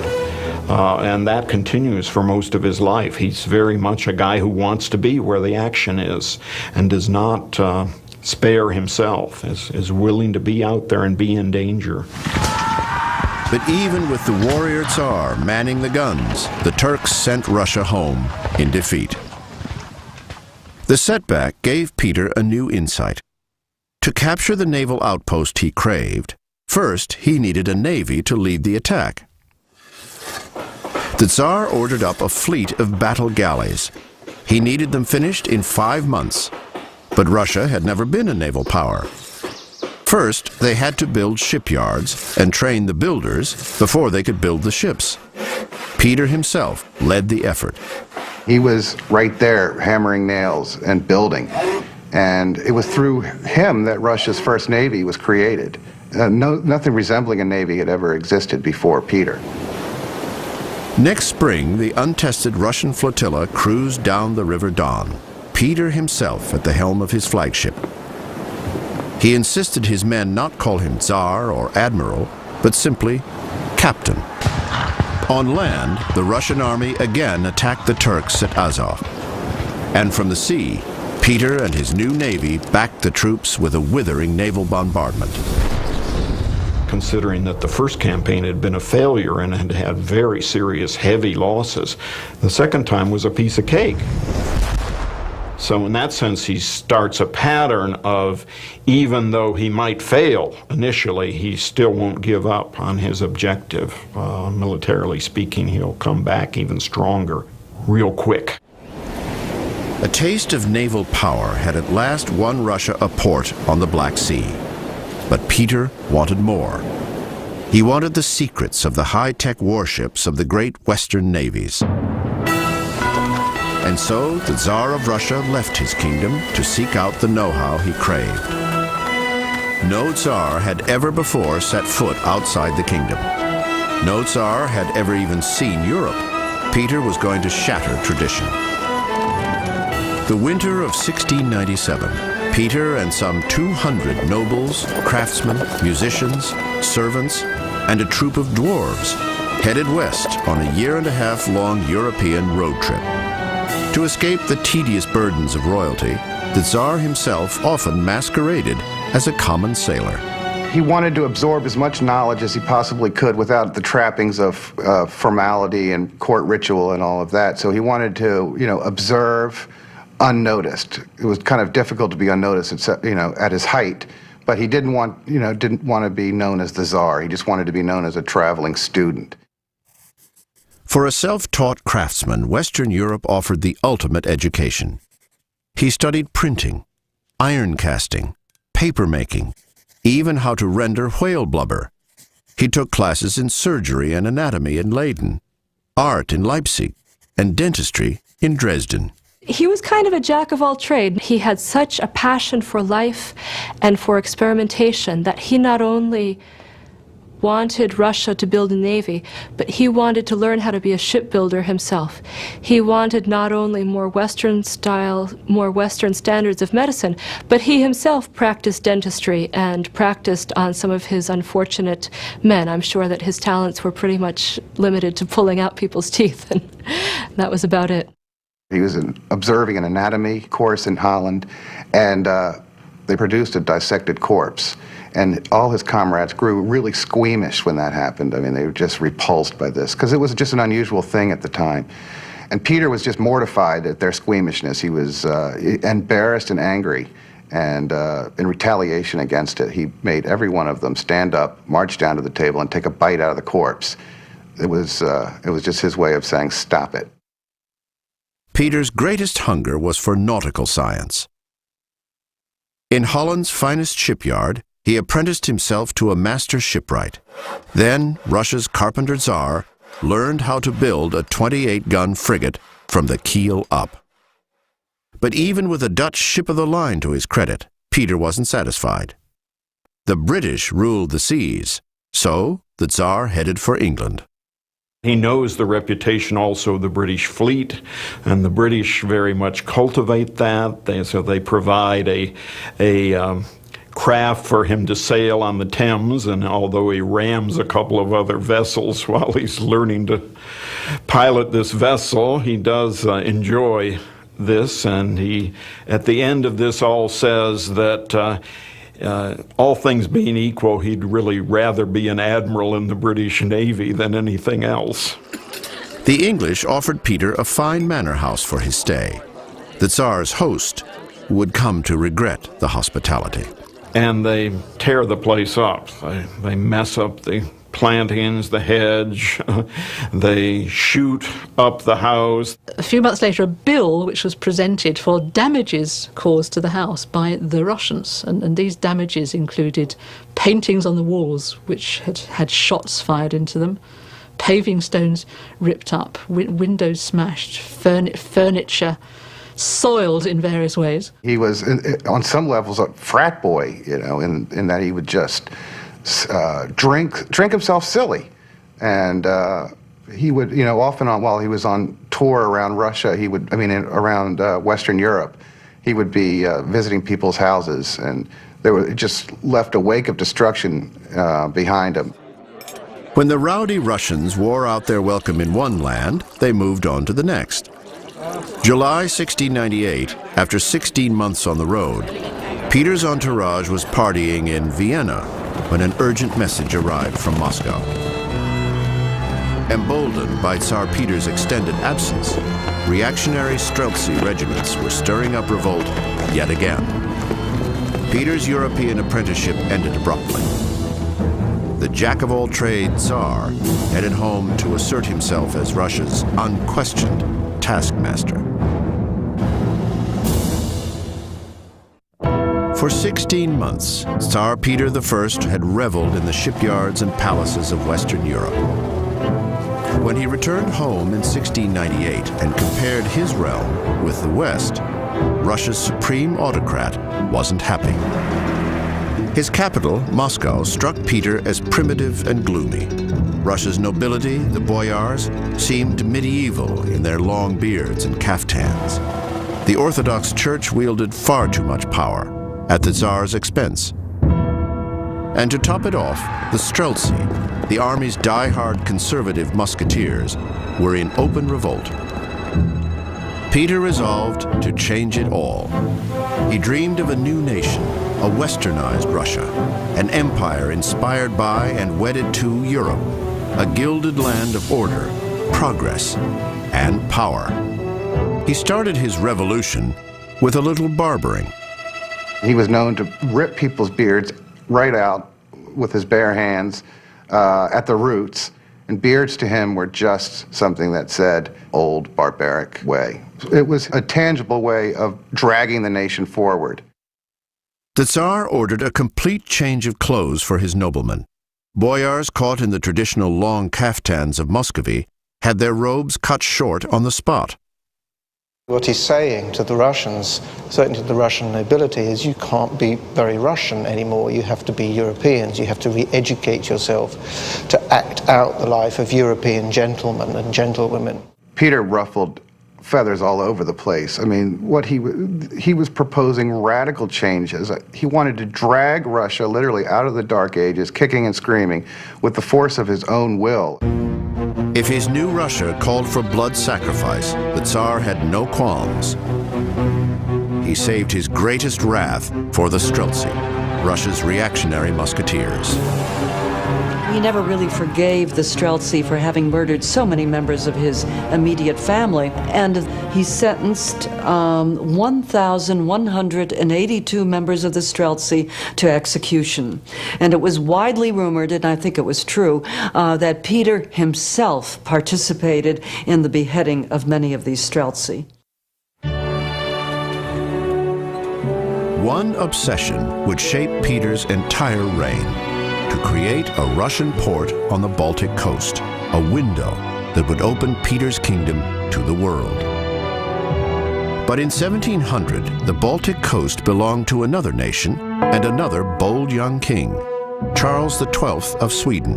And that continues for most of his life. He's very much a guy who wants to be where the action is and does not spare himself, is willing to be out there and be in danger. But even with the warrior Tsar manning the guns, the Turks sent Russia home in defeat. The setback gave Peter a new insight. To capture the naval outpost he craved, first he needed a navy to lead the attack. The Tsar ordered up a fleet of battle galleys. He needed them finished in 5 months, but Russia had never been a naval power. First, they had to build shipyards and train the builders before they could build the ships. Peter himself led the effort. He was right there hammering nails and building. And it was through him that Russia's first navy was created. Nothing resembling a navy had ever existed before Peter. Next spring, the untested Russian flotilla cruised down the River Don, Peter himself at the helm of his flagship. He insisted his men not call him Tsar or Admiral, but simply Captain. On land, the Russian army again attacked the Turks at Azov. And from the sea, Peter and his new navy backed the troops with a withering naval bombardment. Considering that the first campaign had been a failure and had had very serious, heavy losses, the second time was a piece of cake. So in that sense, he starts a pattern of, even though he might fail initially, he still won't give up on his objective. Militarily speaking, he'll come back even stronger, real quick. A taste of naval power had at last won Russia a port on the Black Sea. But Peter wanted more. He wanted the secrets of the high-tech warships of the great Western navies. And so the Tsar of Russia left his kingdom to seek out the know-how he craved. No Tsar had ever before set foot outside the kingdom. No Tsar had ever even seen Europe. Peter was going to shatter tradition. The winter of 1697, Peter and some 200 nobles, craftsmen, musicians, servants, and a troop of dwarves headed west on a year-and-a-half-long European road trip. To escape the tedious burdens of royalty, the Tsar himself often masqueraded as a common sailor. He wanted to absorb as much knowledge as he possibly could without the trappings of formality and court ritual and all of that. So he wanted to, observe unnoticed. It was kind of difficult to be unnoticed, at his height. But he didn't want to be known as the Tsar. He just wanted to be known as a traveling student. For a self-taught craftsman, Western Europe offered the ultimate education. He studied printing, iron casting, paper making, even how to render whale blubber. He took classes in surgery and anatomy in Leyden, art in Leipzig, and dentistry in Dresden. He was kind of a jack of all trades. He had such a passion for life and for experimentation that he not only wanted Russia to build a navy, but he wanted to learn how to be a shipbuilder himself. He wanted not only more Western style, more Western standards of medicine, but he himself practiced dentistry and practiced on some of his unfortunate men. I'm sure that his talents were pretty much limited to pulling out people's teeth, and that was about it. He was observing an anatomy course in Holland, and they produced a dissected corpse. And all his comrades grew really squeamish when that happened. I mean, they were just repulsed by this, because it was just an unusual thing at the time. And Peter was just mortified at their squeamishness. He was embarrassed and angry. And in retaliation against it, he made every one of them stand up, march down to the table, and take a bite out of the corpse. It was just his way of saying, stop it. Peter's greatest hunger was for nautical science. In Holland's finest shipyard, he apprenticed himself to a master shipwright. Then, Russia's carpenter Tsar learned how to build a 28-gun frigate from the keel up. But even with a Dutch ship-of-the-line to his credit, Peter wasn't satisfied. The British ruled the seas, so the Tsar headed for England. He knows the reputation also of the British fleet, and the British very much cultivate that. So they provide a craft for him to sail on the Thames, and although he rams a couple of other vessels while he's learning to pilot this vessel, he does enjoy this, and he, at the end of this, all says that all things being equal, he'd really rather be an admiral in the British Navy than anything else. The English offered Peter a fine manor house for his stay. The Tsar's host would come to regret the hospitality. And they tear the place up. They mess up the plantings, the hedge, they shoot up the house. A few months later, a bill which was presented for damages caused to the house by the Russians, and these damages included paintings on the walls which had shots fired into them, paving stones ripped up, windows smashed, furniture soiled in various ways. He was, on some levels, a frat boy, in that he would just drink himself silly. And he would, often while he was on tour around Russia, around Western Europe, he would be visiting people's houses, and it just left a wake of destruction behind him. When the rowdy Russians wore out their welcome in one land, they moved on to the next. July 1698, after 16 months on the road, Peter's entourage was partying in Vienna when an urgent message arrived from Moscow. Emboldened by Tsar Peter's extended absence, reactionary Streltsy regiments were stirring up revolt yet again. Peter's European apprenticeship ended abruptly. The jack-of-all-trades Tsar headed home to assert himself as Russia's unquestioned taskmaster. For 16 months, Tsar Peter I had reveled in the shipyards and palaces of Western Europe. When he returned home in 1698 and compared his realm with the West, Russia's supreme autocrat wasn't happy. His capital, Moscow, struck Peter as primitive and gloomy. Russia's nobility, the boyars, seemed medieval in their long beards and kaftans. The Orthodox Church wielded far too much power at the Tsar's expense. And to top it off, the Streltsy, the army's die-hard conservative musketeers, were in open revolt. Peter resolved to change it all. He dreamed of a new nation, a westernized Russia, an empire inspired by and wedded to Europe, a gilded land of order, progress, and power. He started his revolution with a little barbering. He was known to rip people's beards right out with his bare hands at the roots, and beards to him were just something that said old barbaric way. It was a tangible way of dragging the nation forward. The Tsar ordered a complete change of clothes for his noblemen. Boyars caught in the traditional long kaftans of Muscovy had their robes cut short on the spot. What he's saying to the Russians, certainly to the Russian nobility, is you can't be very Russian anymore. You have to be Europeans. You have to re-educate yourself to act out the life of European gentlemen and gentlewomen. Peter ruffled feathers all over the place. I mean, he was proposing radical changes. He wanted to drag Russia literally out of the Dark Ages, kicking and screaming, with the force of his own will. If his new Russia called for blood sacrifice, the Tsar had no qualms. He saved his greatest wrath for the Streltsy, Russia's reactionary musketeers. He never really forgave the Streltsy for having murdered so many members of his immediate family, and he sentenced 1,182 members of the Streltsy to execution. And it was widely rumored, and I think it was true, that Peter himself participated in the beheading of many of these Streltsy. One obsession would shape Peter's entire reign: to create a Russian port on the Baltic coast, a window that would open Peter's kingdom to the world. But in 1700, the Baltic coast belonged to another nation and another bold young king, Charles XII of Sweden.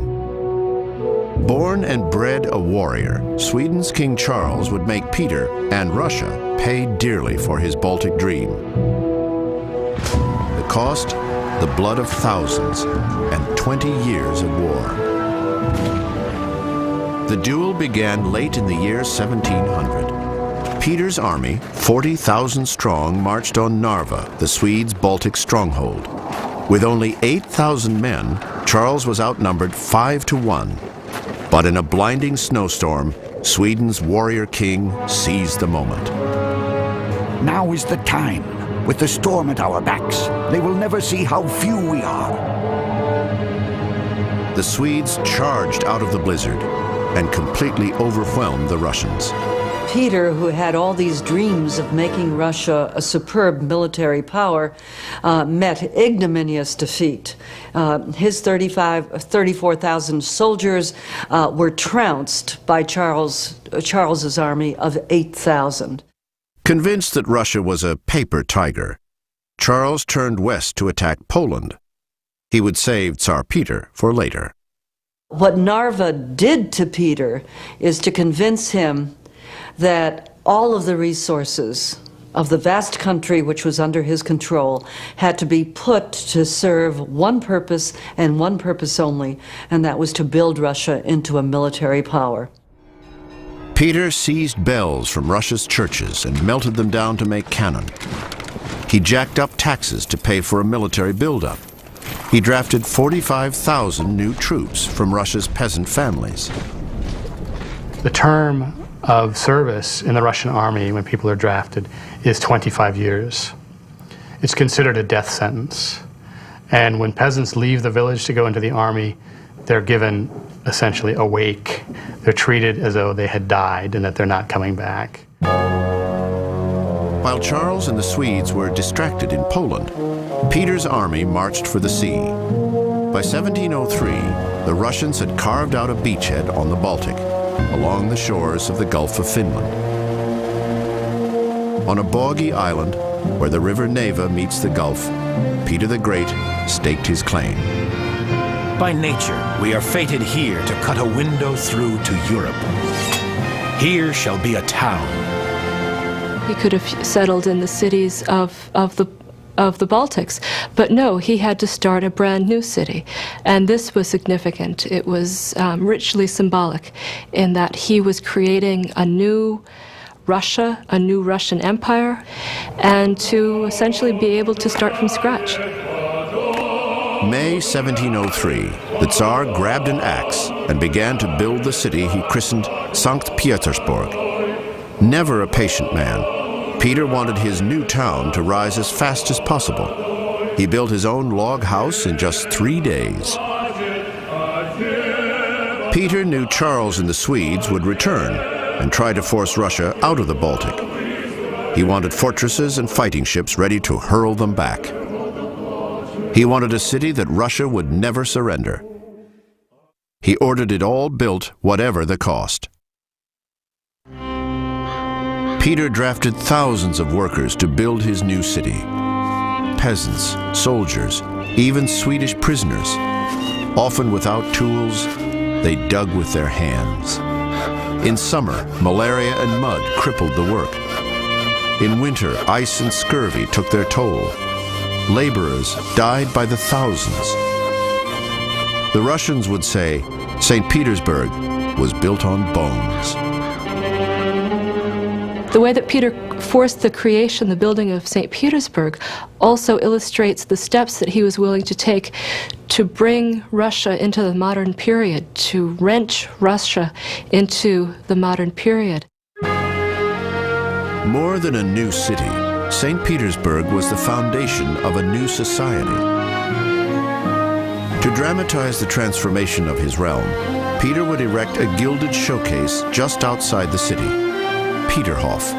Born and bred a warrior, Sweden's King Charles would make Peter and Russia pay dearly for his Baltic dream. The cost? The blood of thousands and 20 years of war. The duel began late in the year 1700. Peter's army, 40,000 strong, marched on Narva, the Swedes' Baltic stronghold. With only 8,000 men, Charles was outnumbered 5-1. But in a blinding snowstorm, Sweden's warrior king seized the moment. Now is the time. With the storm at our backs, they will never see how few we are. The Swedes charged out of the blizzard and completely overwhelmed the Russians. Peter, who had all these dreams of making Russia a superb military power, met ignominious defeat. His 34,000 soldiers were trounced by Charles's army of 8,000. Convinced that Russia was a paper tiger, Charles turned west to attack Poland. He would save Tsar Peter for later. What Narva did to Peter is to convince him that all of the resources of the vast country which was under his control had to be put to serve one purpose and one purpose only, and that was to build Russia into a military power. Peter seized bells from Russia's churches and melted them down to make cannon. He jacked up taxes to pay for a military buildup. He drafted 45,000 new troops from Russia's peasant families. The term of service in the Russian army when people are drafted is 25 years. It's considered a death sentence. And when peasants leave the village to go into the army, they're given essentially a wake. They're treated as though they had died and that they're not coming back. While Charles and the Swedes were distracted in Poland, Peter's army marched for the sea. By 1703, the Russians had carved out a beachhead on the Baltic, along the shores of the Gulf of Finland. On a boggy island where the river Neva meets the Gulf, Peter the Great staked his claim. By nature, we are fated here to cut a window through to Europe. Here shall be a town. He could have settled in the cities of the Baltics, but no, he had to start a brand new city. And this was significant. It was richly symbolic in that he was creating a new Russia, a new Russian empire, and to essentially be able to start from scratch. May 1703, the Tsar grabbed an axe and began to build the city he christened St. Petersburg. Never a patient man, Peter wanted his new town to rise as fast as possible. He built his own log house in just 3 days. Peter knew Charles and the Swedes would return and try to force Russia out of the Baltic. He wanted fortresses and fighting ships ready to hurl them back. He wanted a city that Russia would never surrender. He ordered it all built, whatever the cost. Peter drafted thousands of workers to build his new city. Peasants, soldiers, even Swedish prisoners. Often without tools, they dug with their hands. In summer, malaria and mud crippled the work. In winter, ice and scurvy took their toll. Laborers died by the thousands. The Russians would say St. Petersburg was built on bones. The way that Peter forced the creation, the building of St. Petersburg, also illustrates the steps that he was willing to take to bring Russia into the modern period, to wrench Russia into the modern period. More than a new city, St. Petersburg was the foundation of a new society. To dramatize the transformation of his realm, Peter would erect a gilded showcase just outside the city, Peterhof.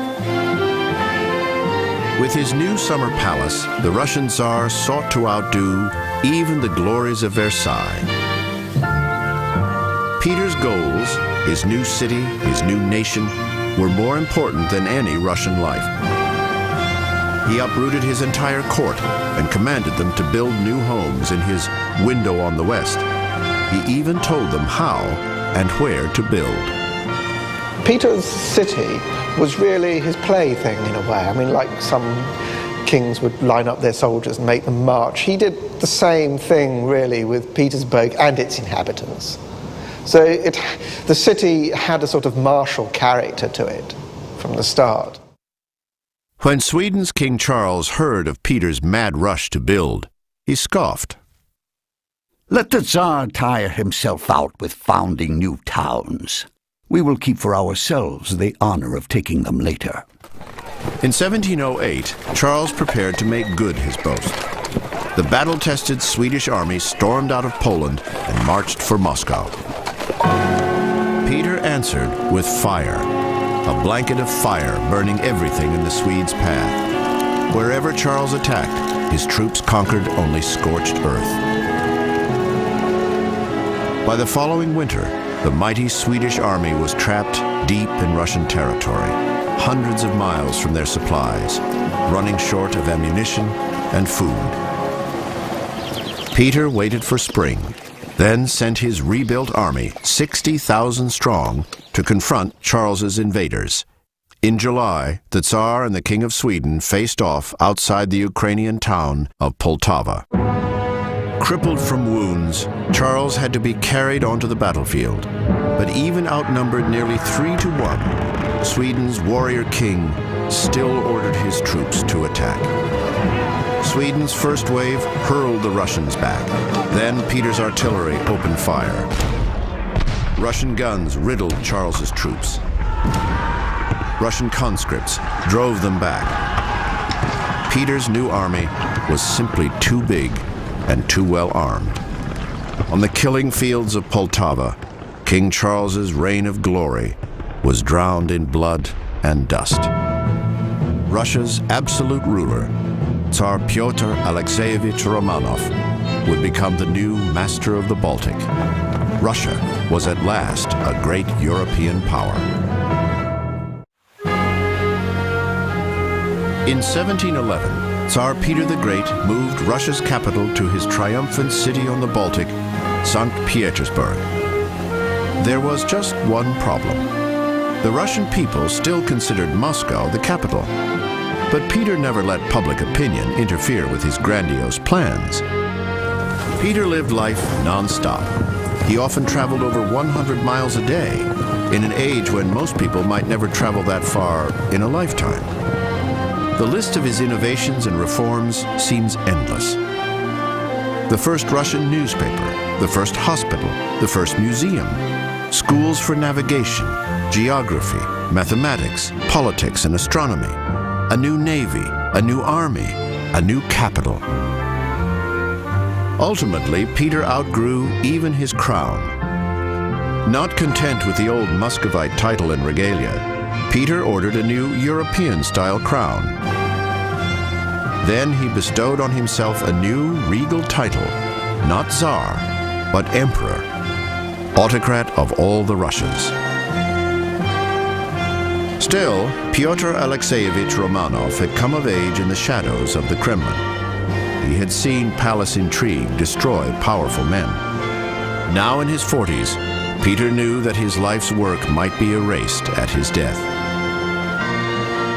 With his new summer palace, the Russian Tsar sought to outdo even the glories of Versailles. Peter's goals, his new city, his new nation, were more important than any Russian life. He uprooted his entire court and commanded them to build new homes in his window on the west. He even told them how and where to build. Peter's city was really his plaything in a way. I mean, like some kings would line up their soldiers and make them march. He did the same thing really with Petersburg and its inhabitants. So the city had a sort of martial character to it from the start. When Sweden's King Charles heard of Peter's mad rush to build, he scoffed. Let the Tsar tire himself out with founding new towns. We will keep for ourselves the honor of taking them later. In 1708, Charles prepared to make good his boast. The battle-tested Swedish army stormed out of Poland and marched for Moscow. Peter answered with fire, a blanket of fire burning everything in the Swedes' path. Wherever Charles attacked, his troops conquered only scorched earth. By the following winter, the mighty Swedish army was trapped deep in Russian territory, hundreds of miles from their supplies, running short of ammunition and food. Peter waited for spring, then sent his rebuilt army, 60,000 strong, to confront Charles's invaders. In July, the Tsar and the King of Sweden faced off outside the Ukrainian town of Poltava. Crippled from wounds, Charles had to be carried onto the battlefield. But even outnumbered nearly 3-1, Sweden's warrior king still ordered his troops to attack. Sweden's first wave hurled the Russians back. Then Peter's artillery opened fire. Russian guns riddled Charles's troops. Russian conscripts drove them back. Peter's new army was simply too big and too well armed. On the killing fields of Poltava, King Charles's reign of glory was drowned in blood and dust. Russia's absolute ruler, Tsar Pyotr Alexeyevich Romanov, would become the new master of the Baltic. Russia was at last a great European power. In 1711, Tsar Peter the Great moved Russia's capital to his triumphant city on the Baltic, St. Petersburg. There was just one problem. The Russian people still considered Moscow the capital. But Peter never let public opinion interfere with his grandiose plans. Peter lived life non-stop. He often traveled over 100 miles a day, in an age when most people might never travel that far in a lifetime. The list of his innovations and reforms seems endless. The first Russian newspaper, the first hospital, the first museum, schools for navigation, geography, mathematics, politics, and astronomy, a new navy, a new army, a new capital. Ultimately, Peter outgrew even his crown. Not content with the old Muscovite title and regalia, Peter ordered a new European-style crown. Then he bestowed on himself a new regal title, not Tsar, but Emperor, autocrat of all the Russias. Still, Pyotr Alexeyevich Romanov had come of age in the shadows of the Kremlin. He had seen palace intrigue destroy powerful men. Now in his 40s, Peter knew that his life's work might be erased at his death.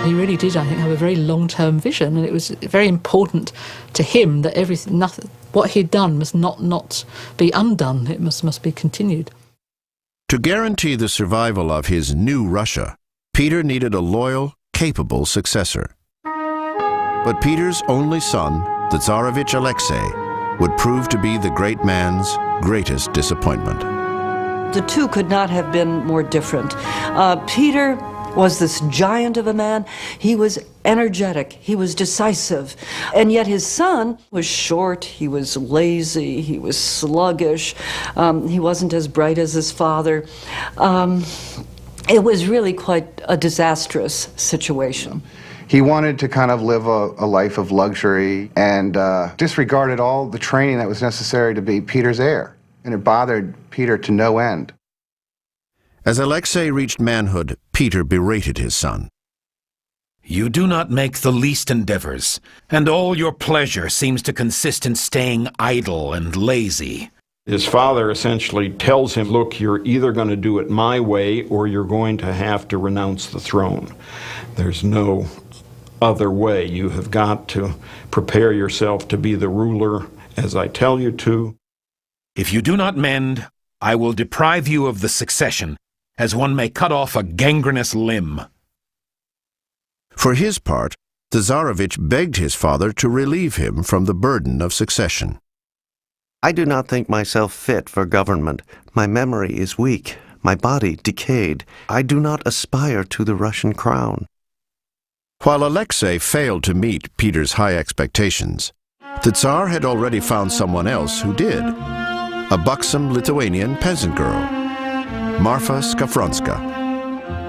He really did, I think, have a very long-term vision, and it was very important to him that what he'd done must not be undone. It must be continued. To guarantee the survival of his new Russia, Peter needed a loyal, capable successor. But Peter's only son, the Tsarevich Alexei, would prove to be the great man's greatest disappointment. The two could not have been more different. Peter was this giant of a man. He was energetic, he was decisive, and yet his son was short, he was lazy, he was sluggish, he wasn't as bright as his father. It was really quite a disastrous situation. He wanted to kind of live a life of luxury and disregarded all the training that was necessary to be Peter's heir, and it bothered Peter to no end. As Alexei reached manhood, Peter berated his son. You do not make the least endeavors, and all your pleasure seems to consist in staying idle and lazy. His father essentially tells him, look, you're either going to do it my way or you're going to have to renounce the throne. There's no other way. You have got to prepare yourself to be the ruler as I tell you to. If you do not mend, I will deprive you of the succession, as one may cut off a gangrenous limb. For his part, the Tsarevich begged his father to relieve him from the burden of succession. I do not think myself fit for government. My memory is weak, my body decayed. I do not aspire to the Russian crown. While Alexei failed to meet Peter's high expectations, the Tsar had already found someone else who did. A buxom Lithuanian peasant girl, Marfa Skafronska.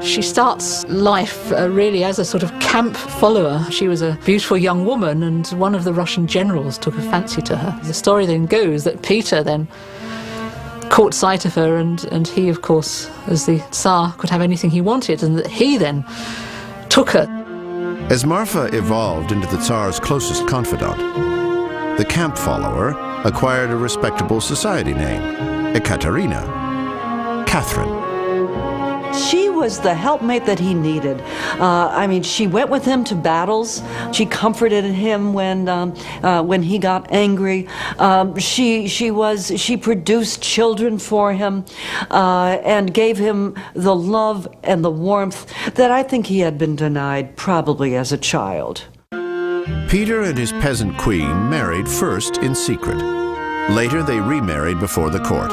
She starts life really as a sort of camp follower. She was a beautiful young woman, and one of the Russian generals took a fancy to her. The story then goes that Peter then caught sight of her, and he, of course, as the Tsar, could have anything he wanted, and that he then took her. As Marfa evolved into the Tsar's closest confidant, the camp follower, acquired a respectable society name, Ekaterina, Catherine. She was the helpmate that he needed. I mean, she went with him to battles. She comforted him when he got angry. She produced children for him and gave him the love and the warmth that I think he had been denied probably as a child. Peter and his peasant queen married first in secret. Later, they remarried before the court.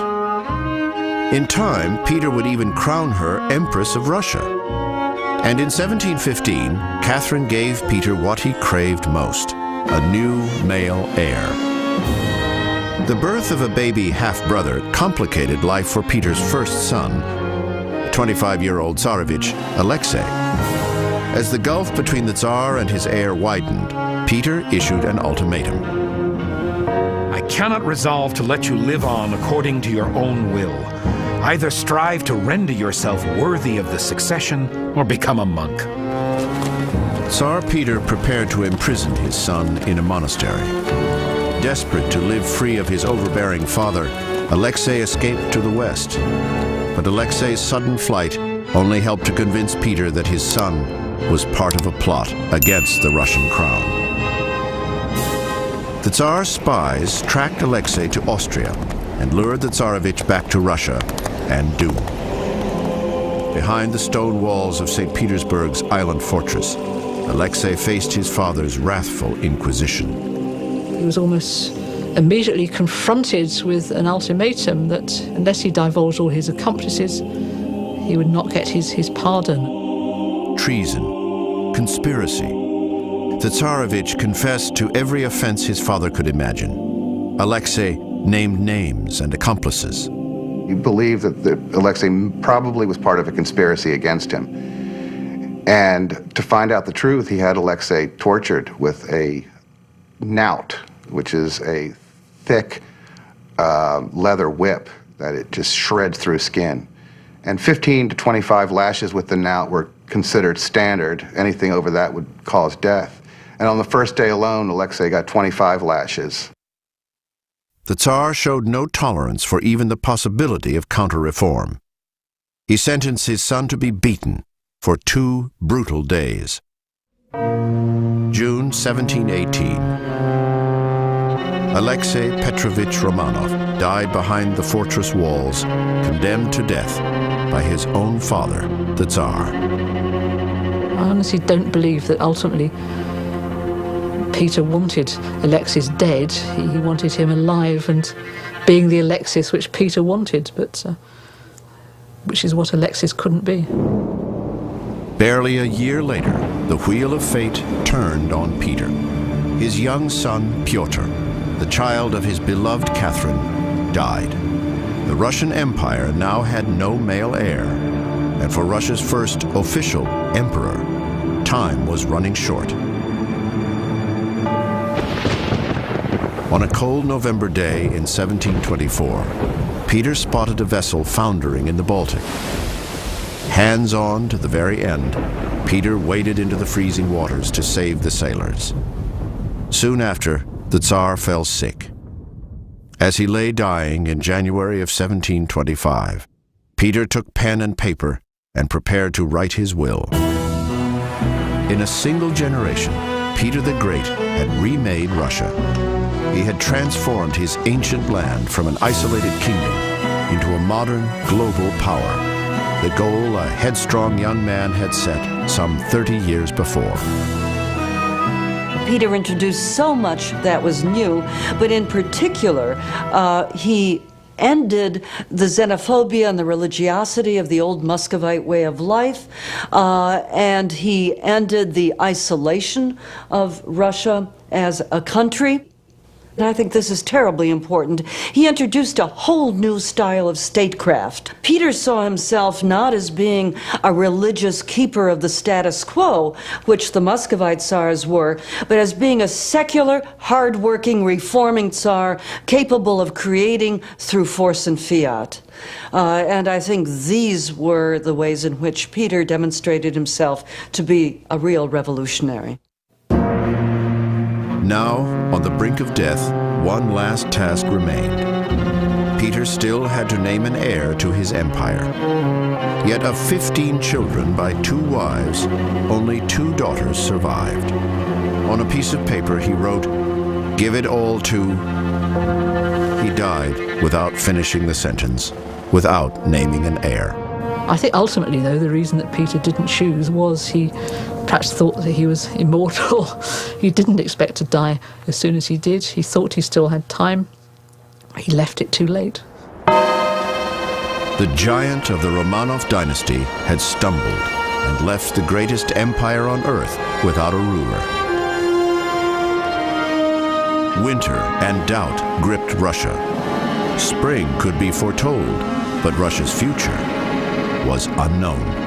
In time, Peter would even crown her Empress of Russia. And in 1715, Catherine gave Peter what he craved most, a new male heir. The birth of a baby half-brother complicated life for Peter's first son, 25-year-old Tsarevich, Alexei. As the gulf between the Tsar and his heir widened, Peter issued an ultimatum. I cannot resolve to let you live on according to your own will. Either strive to render yourself worthy of the succession or become a monk. Tsar Peter prepared to imprison his son in a monastery. Desperate to live free of his overbearing father, Alexei escaped to the west. But Alexei's sudden flight only helped to convince Peter that his son was part of a plot against the Russian crown. The Tsar's spies tracked Alexei to Austria and lured the Tsarevich back to Russia and doom. Behind the stone walls of St. Petersburg's island fortress, Alexei faced his father's wrathful inquisition. He was almost immediately confronted with an ultimatum that unless he divulged all his accomplices, he would not get his pardon. Treason, conspiracy. The Tsarevich confessed to every offense his father could imagine. Alexei named names and accomplices. You believe that Alexei probably was part of a conspiracy against him. And to find out the truth, he had Alexei tortured with a knout, which is a thick leather whip that it just shreds through skin. And 15 to 25 lashes with the knout were considered standard. Anything over that would cause death. And on the first day alone, Alexei got 25 lashes. The Tsar showed no tolerance for even the possibility of counter-reform. He sentenced his son to be beaten for 2 brutal days. June 1718. Alexei Petrovich Romanov died behind the fortress walls, condemned to death by his own father, the Tsar. I honestly don't believe that ultimately Peter wanted Alexis dead. He wanted him alive and being the Alexis which Peter wanted, but which is what Alexis couldn't be. Barely a year later, the wheel of fate turned on Peter. His young son, Pyotr, the child of his beloved Catherine, died. The Russian Empire now had no male heir, and for Russia's first official emperor, time was running short. On a cold November day in 1724, Peter spotted a vessel foundering in the Baltic. Hands on to the very end, Peter waded into the freezing waters to save the sailors. Soon after, the Tsar fell sick. As he lay dying in January of 1725, Peter took pen and paper and prepared to write his will. In a single generation, Peter the Great had remade Russia. He had transformed his ancient land from an isolated kingdom into a modern global power, the goal a headstrong young man had set some 30 years before. Peter introduced so much that was new, but in particular, he ended the xenophobia and the religiosity of the old Muscovite way of life, and he ended the isolation of Russia as a country. And I think this is terribly important. He introduced a whole new style of statecraft. Peter saw himself not as being a religious keeper of the status quo, which the Muscovite Tsars were, but as being a secular, hard-working, reforming Tsar capable of creating through force and fiat. And I think these were the ways in which Peter demonstrated himself to be a real revolutionary. Now, on the brink of death, one last task remained. Peter still had to name an heir to his empire. Yet of 15 children by 2 wives, only 2 daughters survived. On a piece of paper he wrote, "Give it all to..." He died without finishing the sentence, without naming an heir. I think ultimately, though, the reason that Peter didn't choose was he perhaps thought that he was immortal. He didn't expect to die as soon as he did. He thought he still had time. He left it too late. The giant of the Romanov dynasty had stumbled and left the greatest empire on earth without a ruler. Winter and doubt gripped Russia. Spring could be foretold, but Russia's future was unknown.